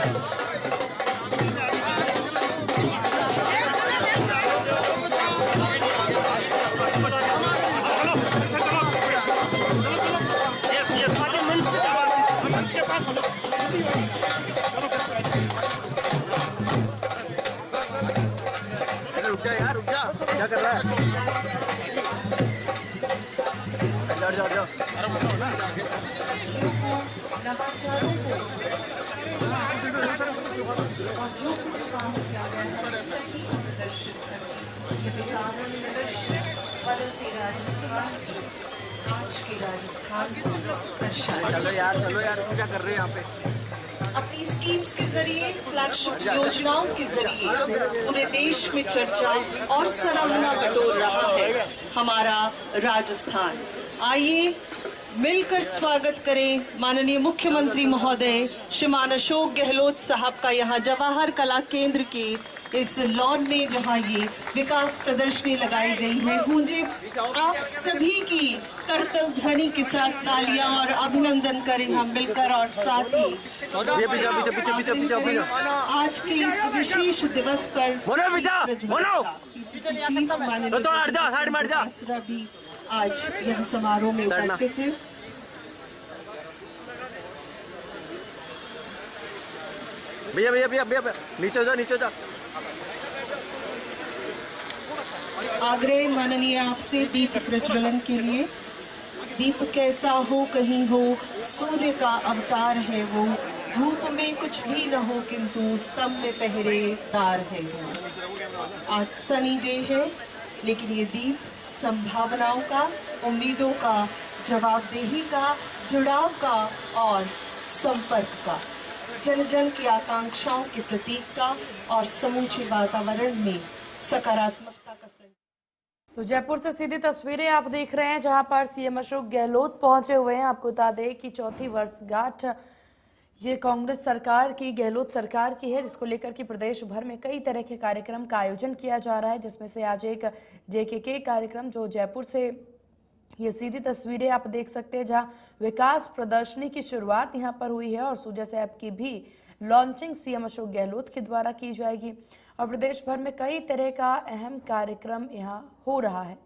रुक जा यार, रुक जा, क्या कर रहा है? जाओ जाओ जाओ। नवाचारों को और जो कुछ काम किया गया है सही प्रदर्शित करके ये विकास बदलते राजस्थान आज के राजस्थान को दर्शाता है। चलो यार, तुम क्या कर रहे हैं यहाँ पे? अपनी स्कीम्स के जरिए, फ्लैगशिप योजनाओं के जरिए पूरे देश में चर्चा और सराहना बटोर रहा है हमारा राजस्थान। आइए मिलकर स्वागत करें माननीय मुख्यमंत्री महोदय श्रीमान अशोक गहलोत साहब का यहाँ जवाहर कला केंद्र के इस लॉन में जहाँ ये विकास प्रदर्शनी लगाई गई है। गूंजे आप सभी की करतल ध्वनि के साथ तालियां और अभिनंदन करें हम मिलकर और साथ ही आज के इस विशेष दिवस पर भी आज यह समारोह में उपस्थित है। भैया भैया भैया भैया नीचे हो जाओ, नीचे हो जाओ। आग्रह माननीय आपसे दीप प्रज्वलन के लिए। दीप कैसा हो कहीं हो, सूर्य का अवतार है वो, धूप में कुछ भी न हो किंतु तम में पहरेदार है वो। आज सनी डे है लेकिन ये दीप संभावनाओं का, उम्मीदों का, जवाबदेही का, जुड़ाव का और संपर्क का, जन जन की आकांक्षाओं के प्रतीक का और समूचे वातावरण में सकारात्मकता का तो जयपुर से सीधी तस्वीरें आप देख रहे हैं जहां पर सीएम अशोक गहलोत पहुंचे हुए हैं। आपको बता दें कि चौथी वर्षगांठ ये कांग्रेस सरकार की, गहलोत सरकार की है, जिसको लेकर के प्रदेश भर में कई तरह के कार्यक्रम का आयोजन किया जा रहा है, जिसमें से आज एक जेकेके कार्यक्रम जो जयपुर से ये सीधी तस्वीरें आप देख सकते हैं जहां विकास प्रदर्शनी की शुरुआत यहां पर हुई है और सूजस ऐप की भी लॉन्चिंग सीएम अशोक गहलोत के द्वारा की जाएगी और प्रदेश भर में कई तरह का अहम कार्यक्रम यहां हो रहा है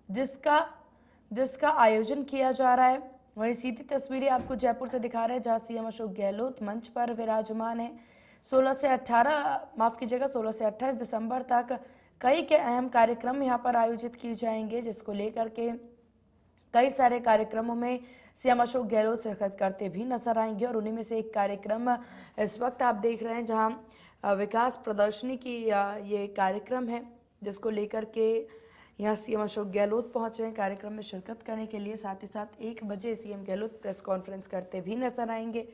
जिसका आयोजन किया जा रहा है। वहीं सीधी तस्वीरें आपको जयपुर से दिखा रहे हैं जहां सीएम अशोक गहलोत मंच पर विराजमान है। 16 से 28 दिसंबर तक कई के अहम कार्यक्रम यहां पर आयोजित किए जाएंगे, जिसको लेकर के कई सारे कार्यक्रमों में सीएम अशोक गहलोत शिरकत करते भी नजर आएंगे और उन्हीं में से एक कार्यक्रम इस वक्त आप देख रहे हैं जहां विकास प्रदर्शनी की ये कार्यक्रम है, जिसको लेकर के यहाँ सीएम अशोक गहलोत पहुंचे हैं कार्यक्रम में शिरकत करने के लिए। साथ ही साथ 1 बजे सीएम गहलोत प्रेस कॉन्फ्रेंस करते भी नजर आएंगे,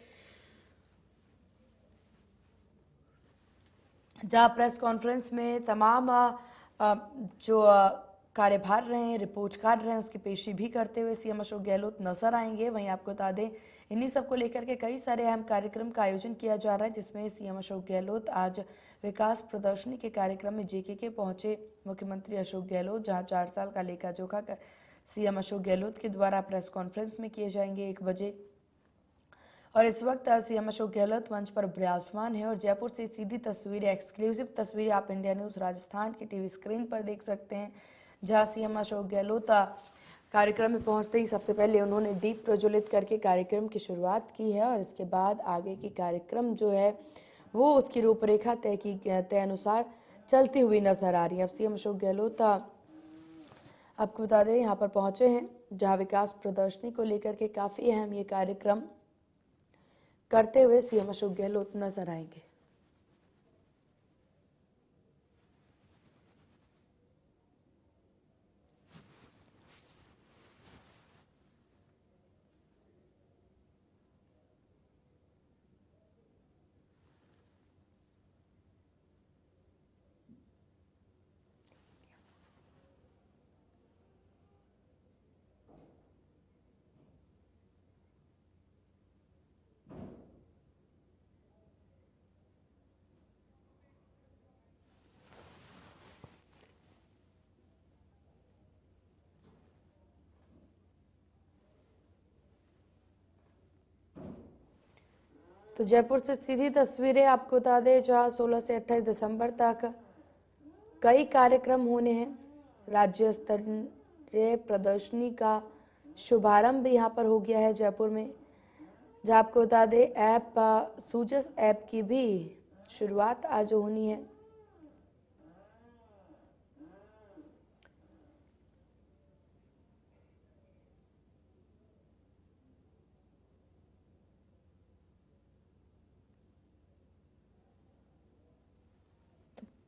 जहां प्रेस कॉन्फ्रेंस में तमाम जो कार्यभार रहे हैं, रिपोर्ट कार्ड रहे हैं, उसकी पेशी भी करते हुए सीएम अशोक गहलोत नजर आएंगे। वहीं आपको बता दें इन्हीं सब को लेकर के कई सारे अहम कार्यक्रम का आयोजन किया जा रहा है, जिसमें सीएम अशोक गहलोत आज विकास प्रदर्शनी के कार्यक्रम में जेकेके पहुंचे। मुख्यमंत्री अशोक गहलोत जहां 4 साल का लेखा जोखा सीएम अशोक गहलोत के द्वारा प्रेस कॉन्फ्रेंस में किए जाएंगे 1 बजे और इस वक्त सीएम अशोक गहलोत मंच पर विराजमान है और जयपुर से सीधी तस्वीरें, एक्सक्लूसिव तस्वीरें आप इंडिया न्यूज राजस्थान की टीवी स्क्रीन पर देख सकते हैं, जहां सीएम अशोक गहलोत कार्यक्रम में पहुंचते ही सबसे पहले उन्होंने दीप प्रज्वलित करके कार्यक्रम की शुरुआत की है और इसके बाद आगे की कार्यक्रम जो है वो उसकी रूपरेखा तय अनुसार चलती हुई नजर आ रही है। अब सीएम अशोक गहलोत आपको बता दें यहाँ पर पहुंचे हैं जहां विकास प्रदर्शनी को लेकर के काफी अहम ये कार्यक्रम करते हुए सीएम अशोक गहलोत नजर आएंगे। तो जयपुर से सीधी तस्वीरें आपको बता दें, जहां 16 से 28 दिसंबर तक कई कार्यक्रम होने हैं। राज्य स्तरीय प्रदर्शनी का शुभारंभ यहाँ पर हो गया है जयपुर में, जहां आपको बता दें ऐप सूजस ऐप की भी शुरुआत आज होनी है।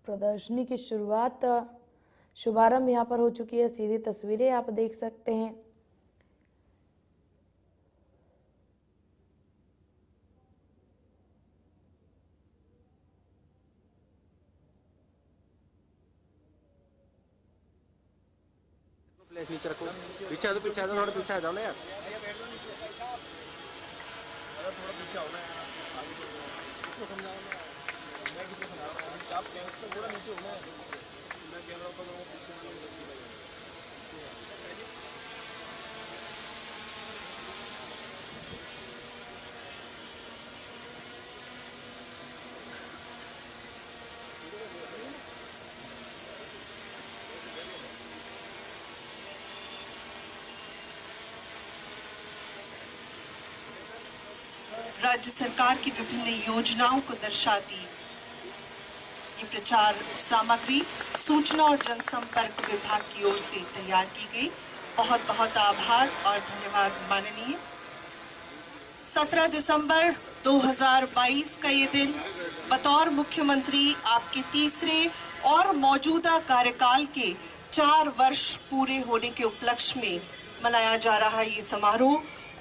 प्रदर्शनी की शुभारंभ यहाँ पर हो चुकी है। सीधी तस्वीरें आप देख सकते हैं। प्लेस नीचे रखो, पीछे आ जाओ, पीछे आ जाओ, थोड़ा पीछे आ जाओ ना यार। राज्य सरकार की विभिन्न योजनाओं को दर्शाती ये प्रचार सामग्री सूचना और जनसंपर्क विभाग की ओर से तैयार की गई। बहुत बहुत आभार और धन्यवाद माननीय। 17 दिसंबर 2022 का ये दिन बतौर मुख्यमंत्री आपके तीसरे और मौजूदा कार्यकाल के 4 वर्ष पूरे होने के उपलक्ष्य में मनाया जा रहा है ये समारोह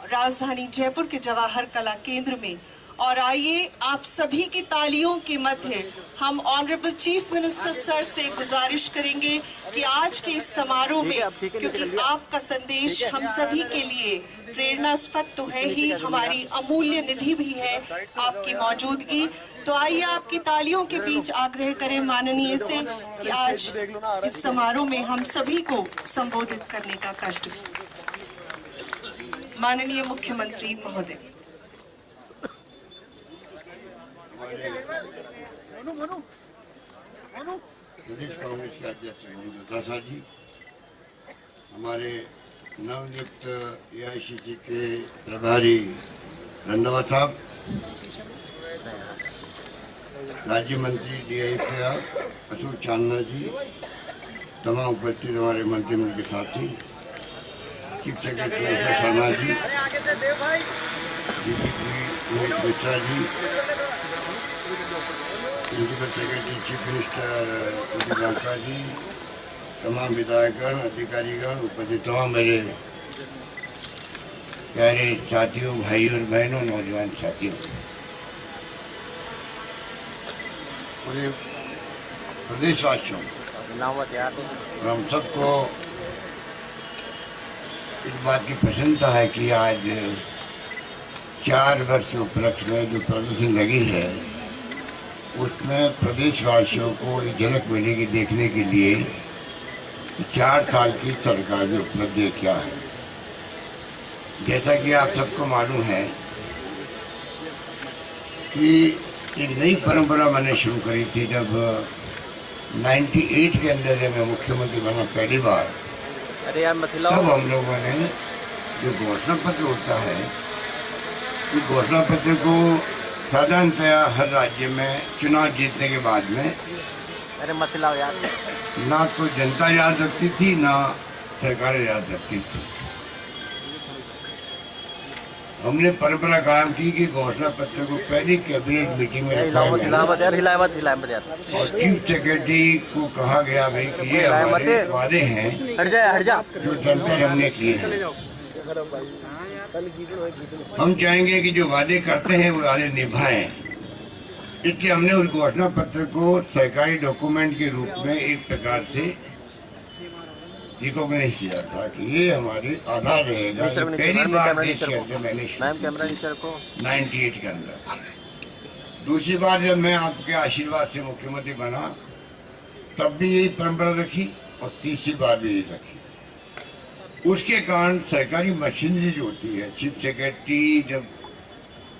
राजधानी जयपुर के जवाहर कला केंद्र में। और आइए आप सभी की तालियों के मध्य हम ऑनरेबल चीफ मिनिस्टर सर से गुजारिश करेंगे कि आज के इस समारोह में, क्योंकि आपका संदेश हम सभी के लिए प्रेरणास्पद तो है ही, हमारी अमूल्य निधि भी है आपकी मौजूदगी, तो आइए आपकी तालियों के बीच आग्रह करें माननीय से कि आज इस समारोह में हम सभी को संबोधित करने का कष्ट। माननीय मुख्यमंत्री महोदय। प्रदेश कांग्रेस के अध्यक्ष दत्ता जी, हमारे नवनियुक्त एआईसीसी के प्रभारी रंधावा साहब, राज्य मंत्री डीआईपीआर अशोक चांदना जी, तमाम उपस्थित हमारे मंत्रिमंडल के साथी, chief secretary Usha Sharma ji, DGP Umesh Mishra ji, principal secretary chief minister उदित नागका जी, तमाम विधायकगण, अधिकारीगण, उपस्थित तमाम मेरे प्यारे साथियों, भाइयों और बहनों, नौजवान साथियों, पूरे प्रदेशवासियों और हम सबको इस बात की प्रसन्नता है कि आज 4 वर्ष के उपलक्ष्य में जो प्रदर्शनी लगी है उसमें प्रदेशवासियों को एक झलक मिलेगी देखने के लिए 4 साल की सरकार की उपलब्धि क्या है। जैसा कि आप सबको मालूम है कि एक नई परंपरा मैंने शुरू करी थी जब 98 के अंदर जब मैं मुख्यमंत्री बना पहली बार, तब हम लोगों ने जो घोषणा पत्र होता है, उस घोषणा पत्र को साधारणतया हर राज्य में चुनाव जीतने के बाद में ना तो जनता याद रखती थी ना सरकार याद रखती थी। हमने परंपरा कायम की कि घोषणा पत्र को पहली कैबिनेट मीटिंग में रखा गया और चीफ सेक्रेटरी को कहा गया भाई कि ये हमारे वादे हैं जो जनता ने हमने किए हैं। हम चाहेंगे कि जो वादे करते हैं वो वादे निभाएं। इसलिए हमने उस घोषणा पत्र को सरकारी डॉक्यूमेंट के रूप में एक प्रकार से रिकॉग्नाइज किया था कि ये हमारे आधार रहेगा। पहली बार देश के अंदर मैंने 98 के अंदर। दूसरी बार जब मैं आपके आशीर्वाद से मुख्यमंत्री बना तब भी यही परंपरा रखी और तीसरी बार भी यही रखी। उसके कारण सरकारी मशीनरी जो होती है, चीफ सेक्रेटरी जब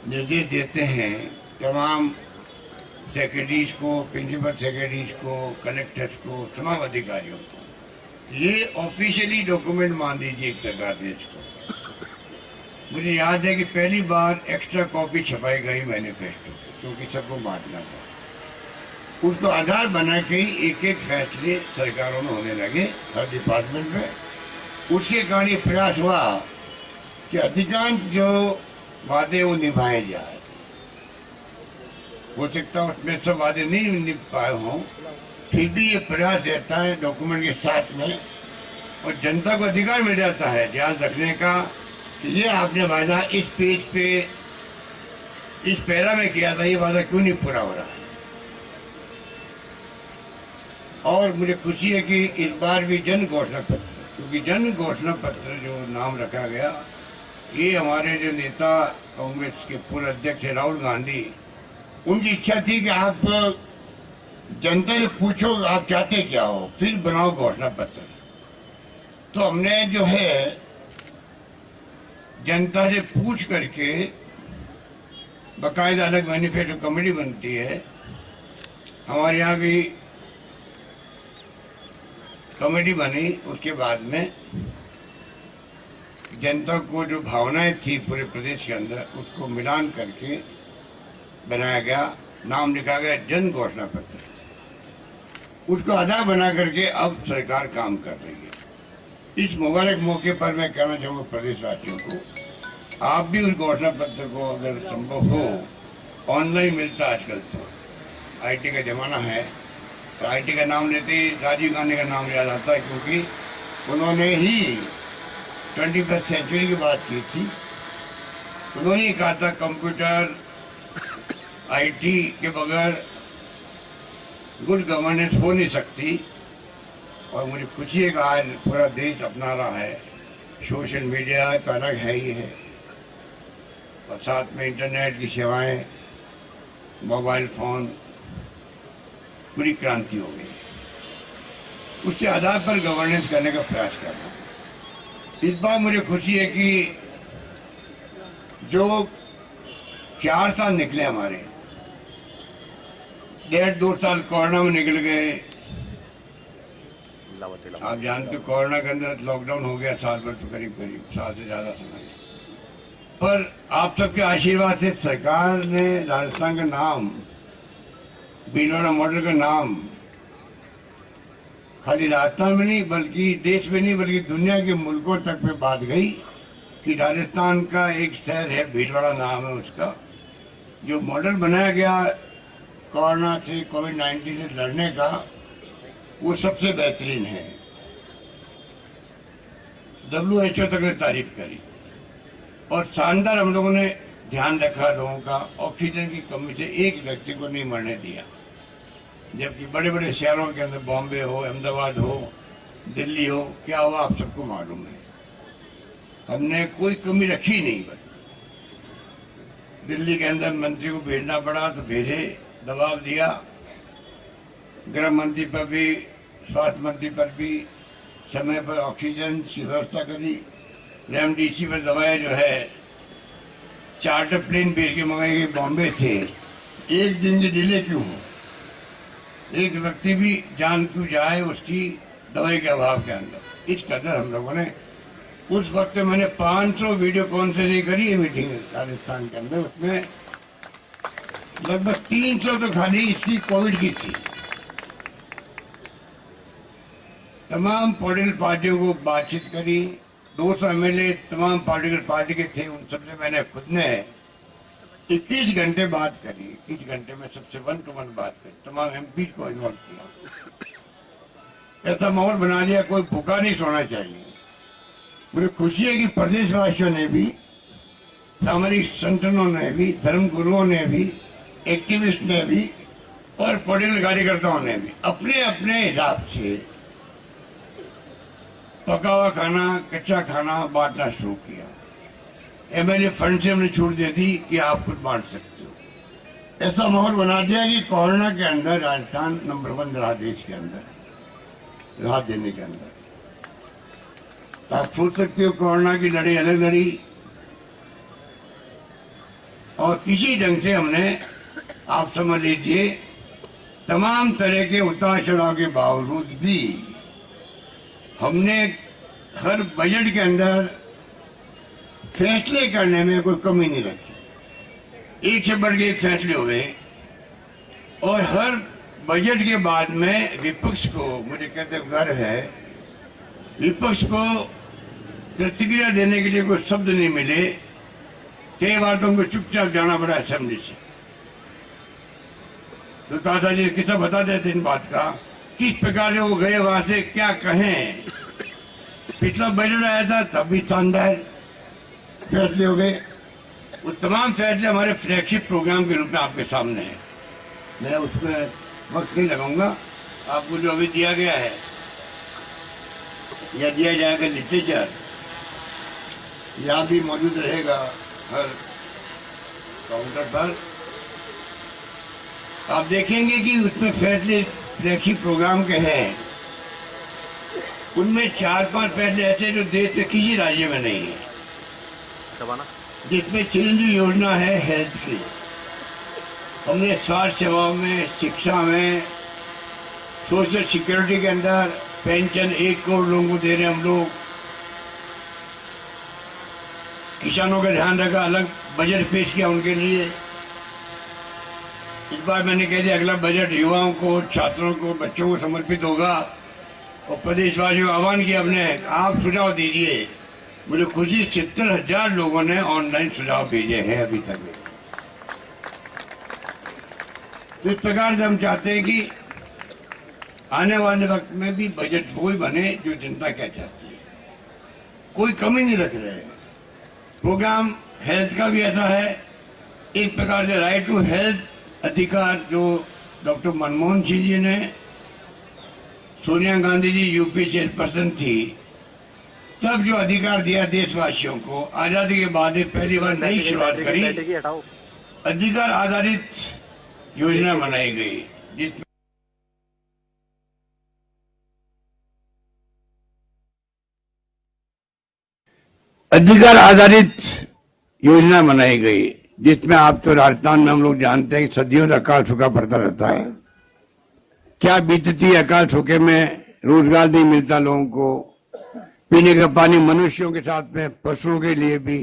निर्देश देते हैं तमाम सेक्रेटरीज को, प्रिंसिपल सेक्रेटरीज को, कलेक्टर्स को, तमाम अधिकारियों को, ये ऑफिशियली डॉक्यूमेंट मान दीजिए एक प्रकार से इसको। मुझे याद है कि पहली बार एक्स्ट्रा कॉपी छपाई गई मैनिफेस्टो, क्योंकि सबको बांटना था। उसको आधार बना के एक एक फैसले सरकारों में होने लगे हर डिपार्टमेंट में। उसके कारण ये प्रयास हुआ कि अधिकांश जो वादे वो निभाए जाए। हो सकता है उसमें सब वादे नहीं निभ पाए हों, फिर भी ये प्रयास रहता है डॉक्यूमेंट के साथ में, और जनता को अधिकार मिल जाता है ध्यान रखने का कि ये आपने वादा इस पेज पे इस पैरा में किया था, ये वादा क्यों नहीं पूरा हो रहा है। और मुझे खुशी है कि इस बार भी जन घोषणा पत्र, क्योंकि जन घोषणा पत्र जो नाम रखा गया, ये हमारे जो नेता कांग्रेस के पूर्व अध्यक्ष राहुल गांधी, उनकी इच्छा थी कि आप जनता से पूछो आप चाहते क्या हो, फिर बनाओ घोषणा पत्र। तो हमने जो है जनता से पूछ करके बाकायदा अलग मैनिफेस्टो कमेटी बनती है। हमारे यहाँ भी कमेटी बनी, उसके बाद में जनता को जो भावनाएं थी पूरे प्रदेश के अंदर, उसको मिलान करके बनाया गया, नाम लिखा गया जन घोषणा पत्र। उसको आधार बना करके अब सरकार काम कर रही है। इस मुबारक मौके पर मैं कहना चाहूँगा प्रदेशवासियों को, आप भी उस घोषणा पत्र को अगर संभव हो, ऑनलाइन मिलता आजकल तो आईटी का जमाना है, तो आईटी का नाम लेते ही राजीव गांधी का नाम याद आता है, क्योंकि उन्होंने ही 21वीं सेंचुरी की बात की थी। उन्होंने ही कहा था कंप्यूटर आईटी के बगैर गुड गवर्नेंस हो नहीं सकती। और मुझे खुशी है कि आज पूरा देश अपना रहा है। सोशल मीडिया तो अलग है ही है, और साथ में इंटरनेट की सेवाएं, मोबाइल फोन, पूरी क्रांति हो गई। उसके आधार पर गवर्नेंस करने का प्रयास कर रहा हूँ। इस बार मुझे खुशी है कि जो 4 साल निकले हमारे, 1.5-2 साल कोरोना में निकल गए। आप जानते हो कोरोना के अंदर लॉकडाउन हो गया, साल भर तो करीब साल से ज्यादा समय। पर आप सबके आशीर्वाद से सरकार ने राजस्थान का नाम, भीलवाड़ा मॉडल का नाम खाली राजस्थान में नहीं बल्कि देश में नहीं बल्कि दुनिया के मुल्कों तक में बात गई कि राजस्थान का एक शहर है, भीलवाड़ा नाम है उसका, जो मॉडल बनाया गया कोरोना से, कोविड-19 से लड़ने का, वो सबसे बेहतरीन है। WHO तक ने तारीफ करी। और शानदार हम लोगों ने ध्यान रखा लोगों का, ऑक्सीजन की कमी से एक व्यक्ति को नहीं मरने दिया, जबकि बड़े बड़े शहरों के अंदर बॉम्बे हो, अहमदाबाद हो, दिल्ली हो, क्या हुआ आप सबको मालूम है। हमने कोई कमी रखी नहीं। बस दिल्ली के अंदर मंत्री को भेजना पड़ा तो भेजे, दबाव दिया, गृह मंत्री पर भी, स्वास्थ्य मंत्री पर भी समय पर ऑक्सीजन की व्यवस्था करी। रेमडेसिविर दवाएं जो है चार्टर प्लेन भेज के मंगाई गई बॉम्बे से, एक दिन की डिले क्यों हो, एक व्यक्ति भी जान क्यों जाए उसकी दवाई के अभाव के अंदर। इस कदर हम लोगों ने उस वक्त मैंने 500 वीडियो कॉन्फ्रेंसिंग करी है मीटिंग राजस्थान के अंदर, उसमें लगभग 300 तो खाली इसकी कोविड की थी। तमाम पॉलिटिकल पार्टियों को बातचीत करी, 200 MLA तमाम पॉलिटिकल पार्टी के थे, उन सबसे मैंने खुद ने 21 घंटे बात करी। 21 घंटे में सबसे 1 to 1 बात करी, तमाम MP को इन्वॉल्व किया। ऐसा माहौल बना दिया, कोई भूखा नहीं सोना चाहिए। मुझे खुशी है कि प्रदेशवासियों ने भी, सामरिक संगठनों ने भी, धर्म गुरुओं ने भी, एक्टिविस्ट ने भी और पॉलिटिकल कार्यकर्ताओं ने भी अपने अपने हिसाब से पका हुआ खाना, कच्चा खाना बांटना शुरू किया। MLA फंड से हमने छूट दे दी कि आप खुद बांट सकते हो। ऐसा माहौल बना दिया कि कोरोना के अंदर राजस्थान नंबर 1 रहा देश के अंदर राहत देने के अंदर। तो आप सोच सकते हो कोरोना की लड़ाई अलग लड़ी, और किसी ढंग से हमने, आप समझ लीजिए, तमाम तरह के उतार चढ़ाव के बावजूद भी हमने हर बजट के अंदर फैसले करने में कोई कमी नहीं रखी। एक से बढ़ के एक फैसले हुए और हर बजट के बाद में विपक्ष को, मुझे कहते गर्व है, विपक्ष को प्रतिक्रिया देने के लिए कोई शब्द नहीं मिले। कई बार तो उनको चुपचाप जाना पड़ा असेंबली से। तो ताजा जी किस्सा बता देते इन बात का, किस प्रकार से वो गए वहां से, क्या कहें। पिछला बजट आया था तब भी शानदार फैसले हो गए। वो तमाम फैसले हमारे फ्लैगशिप प्रोग्राम के रूप में आपके सामने है। मैं उसमें वक्त नहीं लगाऊंगा। आपको जो अभी दिया गया है या दिया जाएगा लिटरेचर, यह भी मौजूद रहेगा हर काउंटर पर। आप देखेंगे कि उसमें फैसले फ्लैगशिप प्रोग्राम के हैं। उनमें 4-5 फैसले ऐसे जो देश के किसी राज्य में नहीं है, जिसमें चिरंजीवी योजना है हेल्थ की। हमने स्वास्थ्य सेवाओं में, शिक्षा में, सोशल सिक्योरिटी के अंदर पेंशन 1 करोड़ लोगों को दे रहे हैं हम लोग। किसानों का ध्यान रखा, अलग बजट पेश किया उनके लिए। इस बार मैंने कह दिया अगला बजट युवाओं को, छात्रों को, बच्चों को समर्पित होगा। और प्रदेशवासियों को आह्वान किया हमने, आप सुझाव दीजिए। मुझे खुशी 70,000 लोगों ने ऑनलाइन सुझाव भेजे हैं अभी तक। तो इस प्रकार से हम चाहते हैं कि आने वाले वक्त में भी बजट वही बने जो जनता क्या चाहती है। कोई कमी नहीं रख रहे। प्रोग्राम हेल्थ का भी ऐसा है, एक प्रकार से राइट टू हेल्थ अधिकार जो डॉक्टर मनमोहन सिंह जी ने, सोनिया गांधी जी यूपी चेयरपर्सन थी, तब जो अधिकार दिया देशवासियों को, आजादी के बाद पहली बार नई शुरुआत करी, अधिकार आधारित योजना बनाई गई, जिसमें अधिकार आधारित योजना बनाई गई, जिसमें आप तो राजस्थान में हम लोग जानते हैं कि सदियों से अकाल सूखा पड़ता रहता है। क्या बीतती है अकाल सूखे में, रोजगार नहीं मिलता लोगों को, पीने का पानी, मनुष्यों के साथ में पशुओं के लिए भी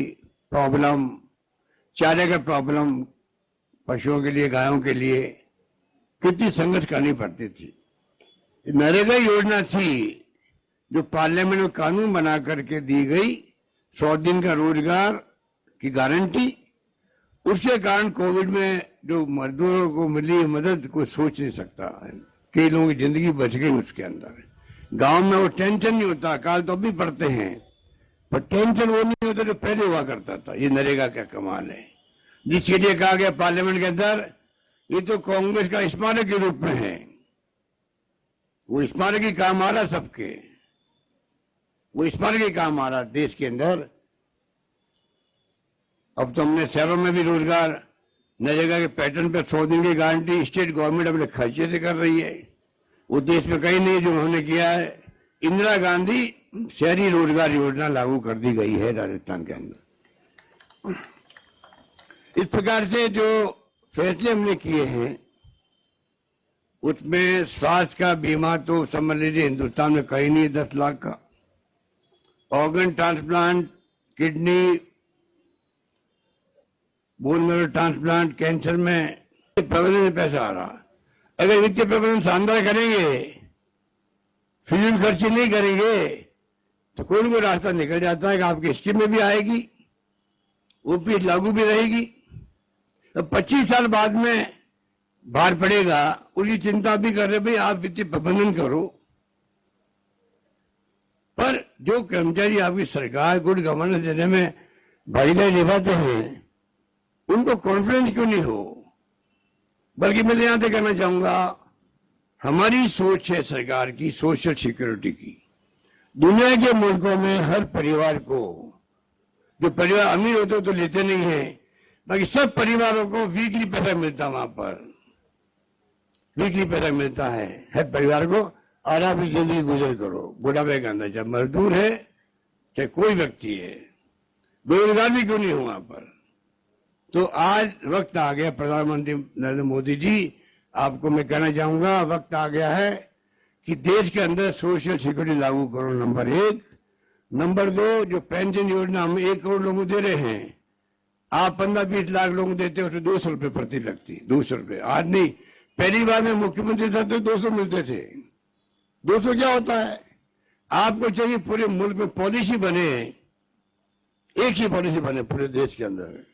प्रॉब्लम, चारे का प्रॉब्लम, पशुओं के लिए, गायों के लिए कितनी संघर्ष करनी पड़ती थी। नरेगा योजना थी जो पार्लियामेंट में कानून बना करके दी गई, 100 दिन का रोजगार की गारंटी। उसके कारण कोविड में जो मजदूरों को मिली मदद कोई सोच नहीं सकता। कई लोगों की जिंदगी बच गई उसके अंदर। गांव में वो टेंशन नहीं होता, अकाल तो भी पड़ते हैं, पर टेंशन वो नहीं होता जो पहले हुआ करता था। ये नरेगा का कमाल है, जिसके लिए कहा गया पार्लियामेंट के अंदर ये तो कांग्रेस का स्मारक के रूप में है। वो स्मारक ही काम आ रहा सबके, वो स्मारक ही काम आ रहा देश के अंदर। अब तो हमने शहरों में भी रोजगार नरेगा के पैटर्न पे 100 दिन की गारंटी स्टेट गवर्नमेंट अपने खर्चे से कर रही है। वो देश में कहीं नहीं जो उन्होंने किया है। इंदिरा गांधी शहरी रोजगार योजना लागू कर दी गई है राजस्थान के अंदर। इस प्रकार से जो फैसले हमने किए हैं उसमें स्वास्थ्य का बीमा तो समझ लीजिए हिंदुस्तान में कहीं नहीं, 10 लाख का। Organ transplant, kidney, bone marrow transplant, cancer में प्रबंधन में पैसा आ रहा। अगर वित्तीय प्रबंधन शानदार करेंगे, फिजूल खर्ची नहीं करेंगे, तो कोई ना कोई रास्ता निकल जाता है कि आपकी स्कीम में भी आएगी, वो भी लागू भी रहेगी। तो 25 साल बाद में भार पड़ेगा, उसकी चिंता भी कर रहे भाई आप वित्तीय प्रबंधन करो। पर जो कर्मचारी आपकी सरकार गुड गवर्नेंस देने में भागीदारी निभाते हैं, उनको कॉन्फिडेंस क्यों नहीं हो। बल्कि मैं यहां तक कहना चाहूंगा, हमारी सोच है सरकार की सोशल सिक्योरिटी की। दुनिया के मुल्कों में हर परिवार को, जो परिवार अमीर होते तो लेते नहीं है, बाकी सब परिवारों को वीकली पैसा मिलता, वहां पर वीकली पैसा मिलता है हर परिवार को। आराम की जिंदगी गुजर करो बुढ़ापे के अंदर, चाहे मजदूर है चाहे कोई व्यक्ति है, बेरोजगार भी क्यों नहीं हो वहां पर। तो आज वक्त आ गया, प्रधानमंत्री नरेंद्र मोदी जी, आपको मैं कहना चाहूंगा, वक्त आ गया है कि देश के अंदर सोशल सिक्योरिटी लागू करो, नंबर 1। नंबर 2, जो पेंशन योजना हम 1 करोड़ लोगों को दे रहे हैं, आप 15-20 लाख लोगों को देते हो तो 200 रुपए प्रति लगती, 200 रुपए। आज नहीं, पहली बार में मुख्यमंत्री था तो 200 मिलते थे। 200 क्या होता है? आपको चाहिए पूरे मुल्क में पॉलिसी बने, एक ही पॉलिसी बने पूरे देश के अंदर।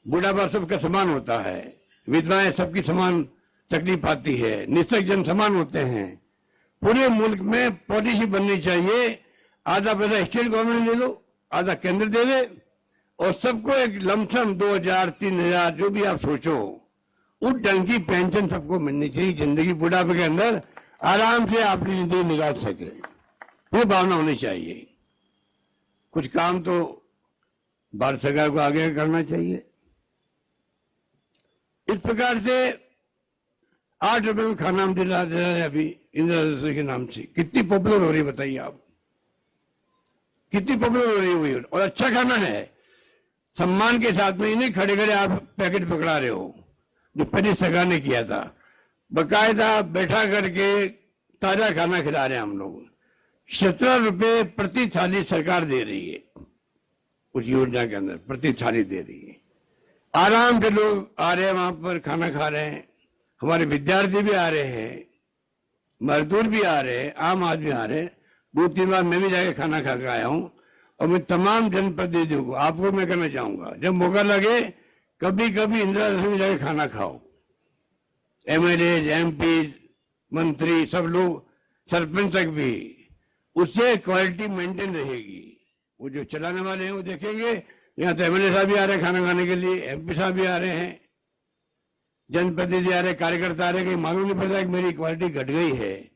बुढ़ापा सबका समान होता है, विधवाएं सबकी समान तकलीफ आती है, निःशक्त जन समान होते हैं। पूरे मुल्क में पॉलिसी बननी चाहिए। आधा पैसा स्टेट गवर्नमेंट ले लो, आधा केंद्र दे दे, और सबको एक लमसम 2000-3000 जो भी आप सोचो, उस ढंग की पेंशन सबको मिलनी चाहिए। जिंदगी बुढ़ापे के अंदर आराम से अपनी जिंदगी निकाल सके, ये भावना होनी चाहिए। कुछ काम तो भारत सरकार को आगे करना चाहिए। इस प्रकार से 8 रुपए में खाना हम दिला रहे हैं अभी इंदिरा रसोई के नाम से। कितनी पॉपुलर हो रही है बताइए आप, कितनी पॉपुलर हो रही हुई, और अच्छा खाना है, सम्मान के साथ में। नहीं खड़े खड़े आप पैकेट पकड़ा रहे हो, जो पहले सरकार ने किया था। बकायदा बैठा करके ताजा खाना खिला रहे हैं हम लोग। 17 रुपए प्रति थाली सरकार दे रही है, उस योजना के अंदर प्रति थाली दे रही है। आराम से लोग आ रहे हैं, वहां पर खाना खा रहे हैं। हमारे विद्यार्थी भी आ रहे हैं, मजदूर भी आ रहे हैं, आम आदमी आ रहे हैं। 2-3 बार मैं भी जाके खाना खा के आया हूं। और मैं तमाम जनप्रतिनिधियों को, आपको मैं कहना चाहूंगा, जब मौका लगे कभी कभी इंदिरा रसोई में जाके खाना खाओ। MLA, MP, मंत्री, सब लोग, सरपंच तक भी, उससे क्वालिटी मेंटेन रहेगी। वो जो चलाने वाले हैं वो देखेंगे, यहाँ तो MLA साहब भी आ रहे हैं खाना खाने के लिए, MP साहब भी आ रहे हैं, जनप्रतिनिधि आ रहे, कार्यकर्ता आ रहे, कहीं मालूम नहीं पड़ता कि मेरी क्वालिटी घट गई है।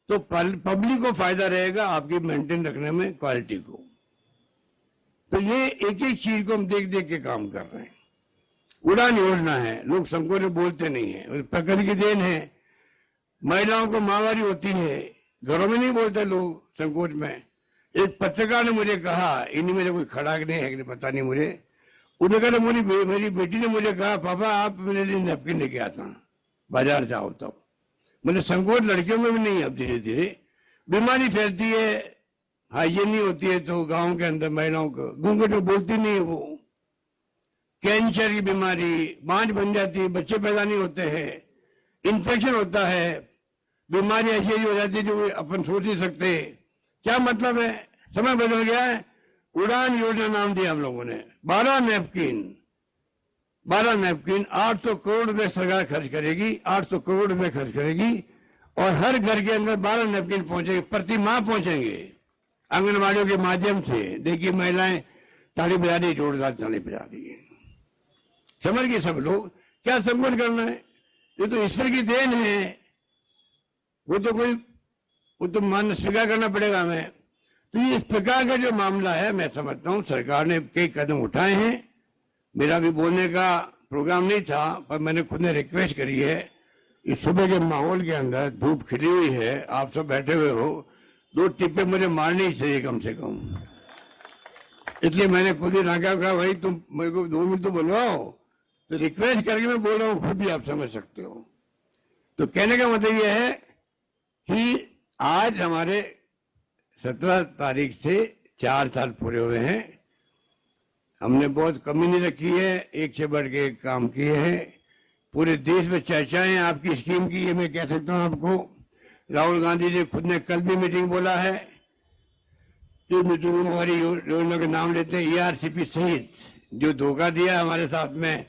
तो पब्लिक को फायदा रहेगा आपकी मेंटेन रखने में क्वालिटी को। तो ये एक एक चीज को हम देख देख के काम कर रहे हैं। उड़ान योजना है, लोग संकोच में बोलते नहीं है, प्रकृति की देन है। महिलाओं को माहवारी होती है, घरों में नहीं बोलते लोग, संकोच में। एक पत्रकार ने मुझे कहा, इन्हीं में कोई खड़ा नहीं है, पता नहीं मुझे, उन्होंने कहा मेरी बेटी ने मुझे कहा, पापा आप मेरे लिए नैपकिन लेके आता, बाजार जाओ तब। मैंने संकोच लड़कियों में भी नहीं, अब धीरे धीरे बीमारी फैलती है, हाइजीन नहीं होती है, तो गांव के अंदर महिलाओं को घूंघट में बोलती नहीं है, वो कैंसर की बीमारी, बांझ बन जाती है, बच्चे पैदा नहीं होते हैं, इन्फेक्शन होता है, बीमारी ऐसी हो जाती है जो अपन सोच नहीं सकते। क्या मतलब है? समय बदल गया है। उड़ान योजना नाम दिया हम लोगों ने। 12 नैपकिन 800 करोड़ रुपए सरकार खर्च करेगी, 800 करोड़ रुपए खर्च करेगी, और हर घर के अंदर 12 नैपकिन पहुंचेंगे, प्रति माह पहुंचेंगे, आंगनबाड़ियों के माध्यम से। देखिए महिलाएं ताली बजा रही, जोरदार ताली बजा रही है। समझ गए सब लोग, क्या संकोच करना है? ये तो ईश्वर की देन है, वो तो मान स्वीकार करना पड़ेगा हमें। तो ये इस प्रकार का जो मामला है, मैं समझता हूँ सरकार ने कई कदम उठाए हैं। मेरा भी बोलने का प्रोग्राम नहीं था, पर मैंने खुद ने रिक्वेस्ट करी है। इस सुबह के माहौल के अंदर धूप खिली हुई है, आप सब बैठे हुए हो, 2 टिप्पे मुझे मारनी ही चाहिए कम से कम। इसलिए मैंने खुद ही राका कहा, भाई तुम मेरे को 2 मिनट तो बुलवाओ। तो रिक्वेस्ट करके मैं बोल रहा हूँ, खुद ही आप समझ सकते हो। तो कहने का मतलब यह है कि आज हमारे 17 तारीख से 4 साल पूरे हुए हैं। हमने बहुत कमी नहीं रखी है, एक से बढ़ के एक काम किए हैं। पूरे देश में चर्चाएं आपकी स्कीम की, ये मैं कह सकता हूं आपको। राहुल गांधी जी खुद ने कल भी मीटिंग बोला है, जो मीटिंग में हमारी योजना के नाम लेते हैं, ERCP सहित जो धोखा दिया हमारे साथ में,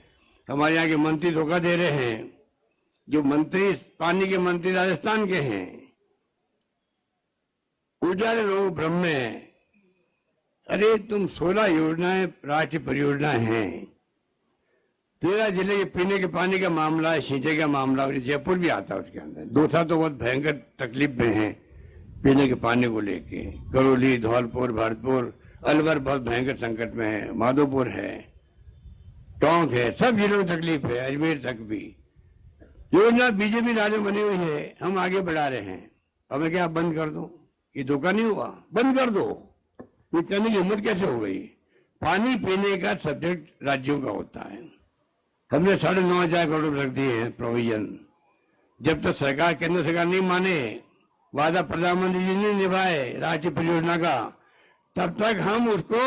हमारे यहाँ के मंत्री धोखा दे रहे हैं। जो मंत्री, पानी के मंत्री राजस्थान के हैं, उजाले लोग भ्रम में हैं। अरे तुम 16 योजनाएं राष्ट्रीय परियोजनाएं हैं, 13 जिले के पीने के पानी का मामला है, सिंचाई का मामला, और जयपुर भी आता है उसके अंदर। दौसा तो बहुत भयंकर तकलीफ में है पीने के पानी को लेके। करौली, धौलपुर, भरतपुर, अलवर बहुत भयंकर संकट में है, माधोपुर है, टोंक है, सब जिलों में तकलीफ है, अजमेर तक भी। योजना बीजेपी राज्य में बनी हुई है, हम आगे बढ़ा रहे हैं। अब मैं क्या बंद कर दूं? ये धोखा नहीं हुआ, बंद कर दो। ये करने की हिम्मत कैसे हो गई? पानी पीने का सब्जेक्ट राज्यों का होता है। हमने 9,500 करोड़ रुपए रख दिए हैं प्रोविजन। जब तक सरकार, केंद्र सरकार नहीं माने, वादा प्रधानमंत्री जी ने निभाए राष्ट्रीय परियोजना का, तब तक हम उसको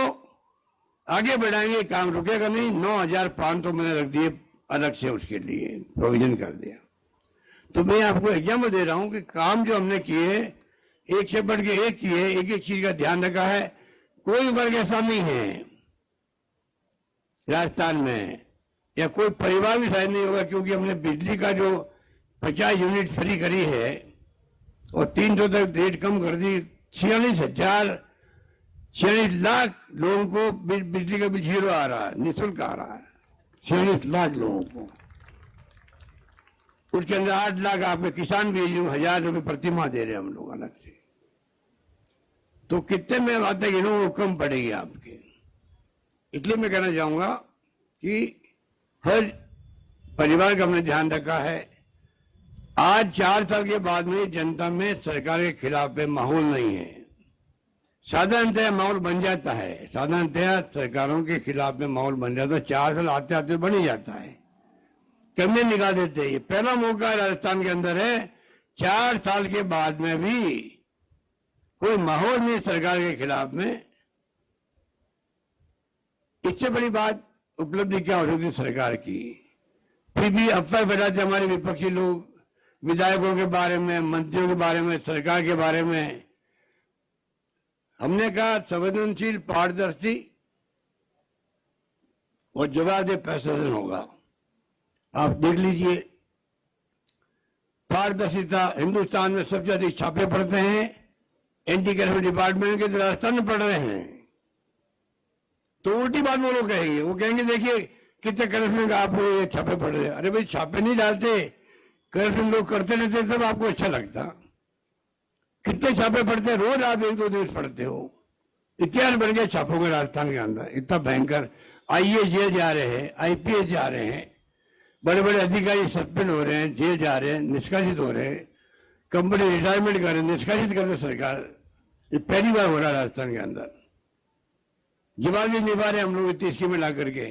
आगे बढ़ाएंगे, काम रुकेगा नहीं। 9,500 मैंने रख दिए अलग से, उसके लिए प्रोविजन कर दिया। तो मैं आपको एग्जाम्पल दे रहा हूं कि काम जो हमने किए, एक से बढ़ के एक किए, एक एक चीज का ध्यान रखा है। कोई वर्ग ऐसा नहीं है राजस्थान में, या कोई परिवार भी शायद नहीं होगा, क्योंकि हमने बिजली का जो 50 यूनिट फ्री करी है और 300 तक रेट कम कर दी। 46 लाख लोगों को बिजली का बिल जीरो आ रहा है, निःशुल्क आ रहा है 46 लाख लोगों को। उसके अंदर 8 लाख आपके किसान भी 1,000 रुपये प्रति माह दे रहे हैं हम लोग अलग से। तो कितने में बात है, वो कम पड़ेगी आपके। इसलिए मैं कहना चाहूंगा कि हर परिवार का हमने ध्यान रखा है। आज 4 साल के बाद में जनता में सरकार के खिलाफ में माहौल नहीं है। साधारणतः माहौल बन जाता है, साधारणतः सरकारों के खिलाफ में माहौल बन जाता है। 4 साल आते आते बन ही जाता है, कमियां निकाल देते हैं। ये पहला मौका राजस्थान के अंदर है, 4 साल के बाद में भी कोई माहौल नहीं सरकार के खिलाफ में। इससे बड़ी बात उपलब्धि क्या हो सकती सरकार की? फिर भी अफवाह फैलाते हमारे विपक्षी लोग, विधायकों के बारे में, मंत्रियों के बारे में, सरकार के बारे में। हमने कहा संवेदनशील, पारदर्शी और जवाबदेह प्रशासन होगा। आप देख लीजिए, पारदर्शिता हिंदुस्तान में सबसे अधिक छापे पड़ते हैं एंटी करप्शन डिपार्टमेंट के, राजस्थान में पड़ रहे हैं। तो उल्टी बात वो लोग कहेंगे, वो कहेंगे देखिए कितने करप्शन का आप ये छापे पड़ रहे हैं। अरे भाई, छापे नहीं डालते, करप्शन लोग करते रहते, तब आपको अच्छा लगता। कितने छापे पड़ते, रोज आप 1-2 दिन पढ़ते हो। इतिहास बन गया छापों के राजस्थान के अंदर, इतना भयंकर। आईएएस जेल जा रहे हैं, आईपीएस जा रहे हैं, बड़े बड़े अधिकारी सस्पेंड हो रहे हैं, जेल जा रहे हैं, निष्कासित हो रहे हैं, कंपनी रिटायरमेंट कर रहे हैं, निष्कासित करते सरकार। ये पहली बार हो रहा है राजस्थान के अंदर। जवाब नहीं निभा रहे हम लोग इतनी स्कीमें ला करके।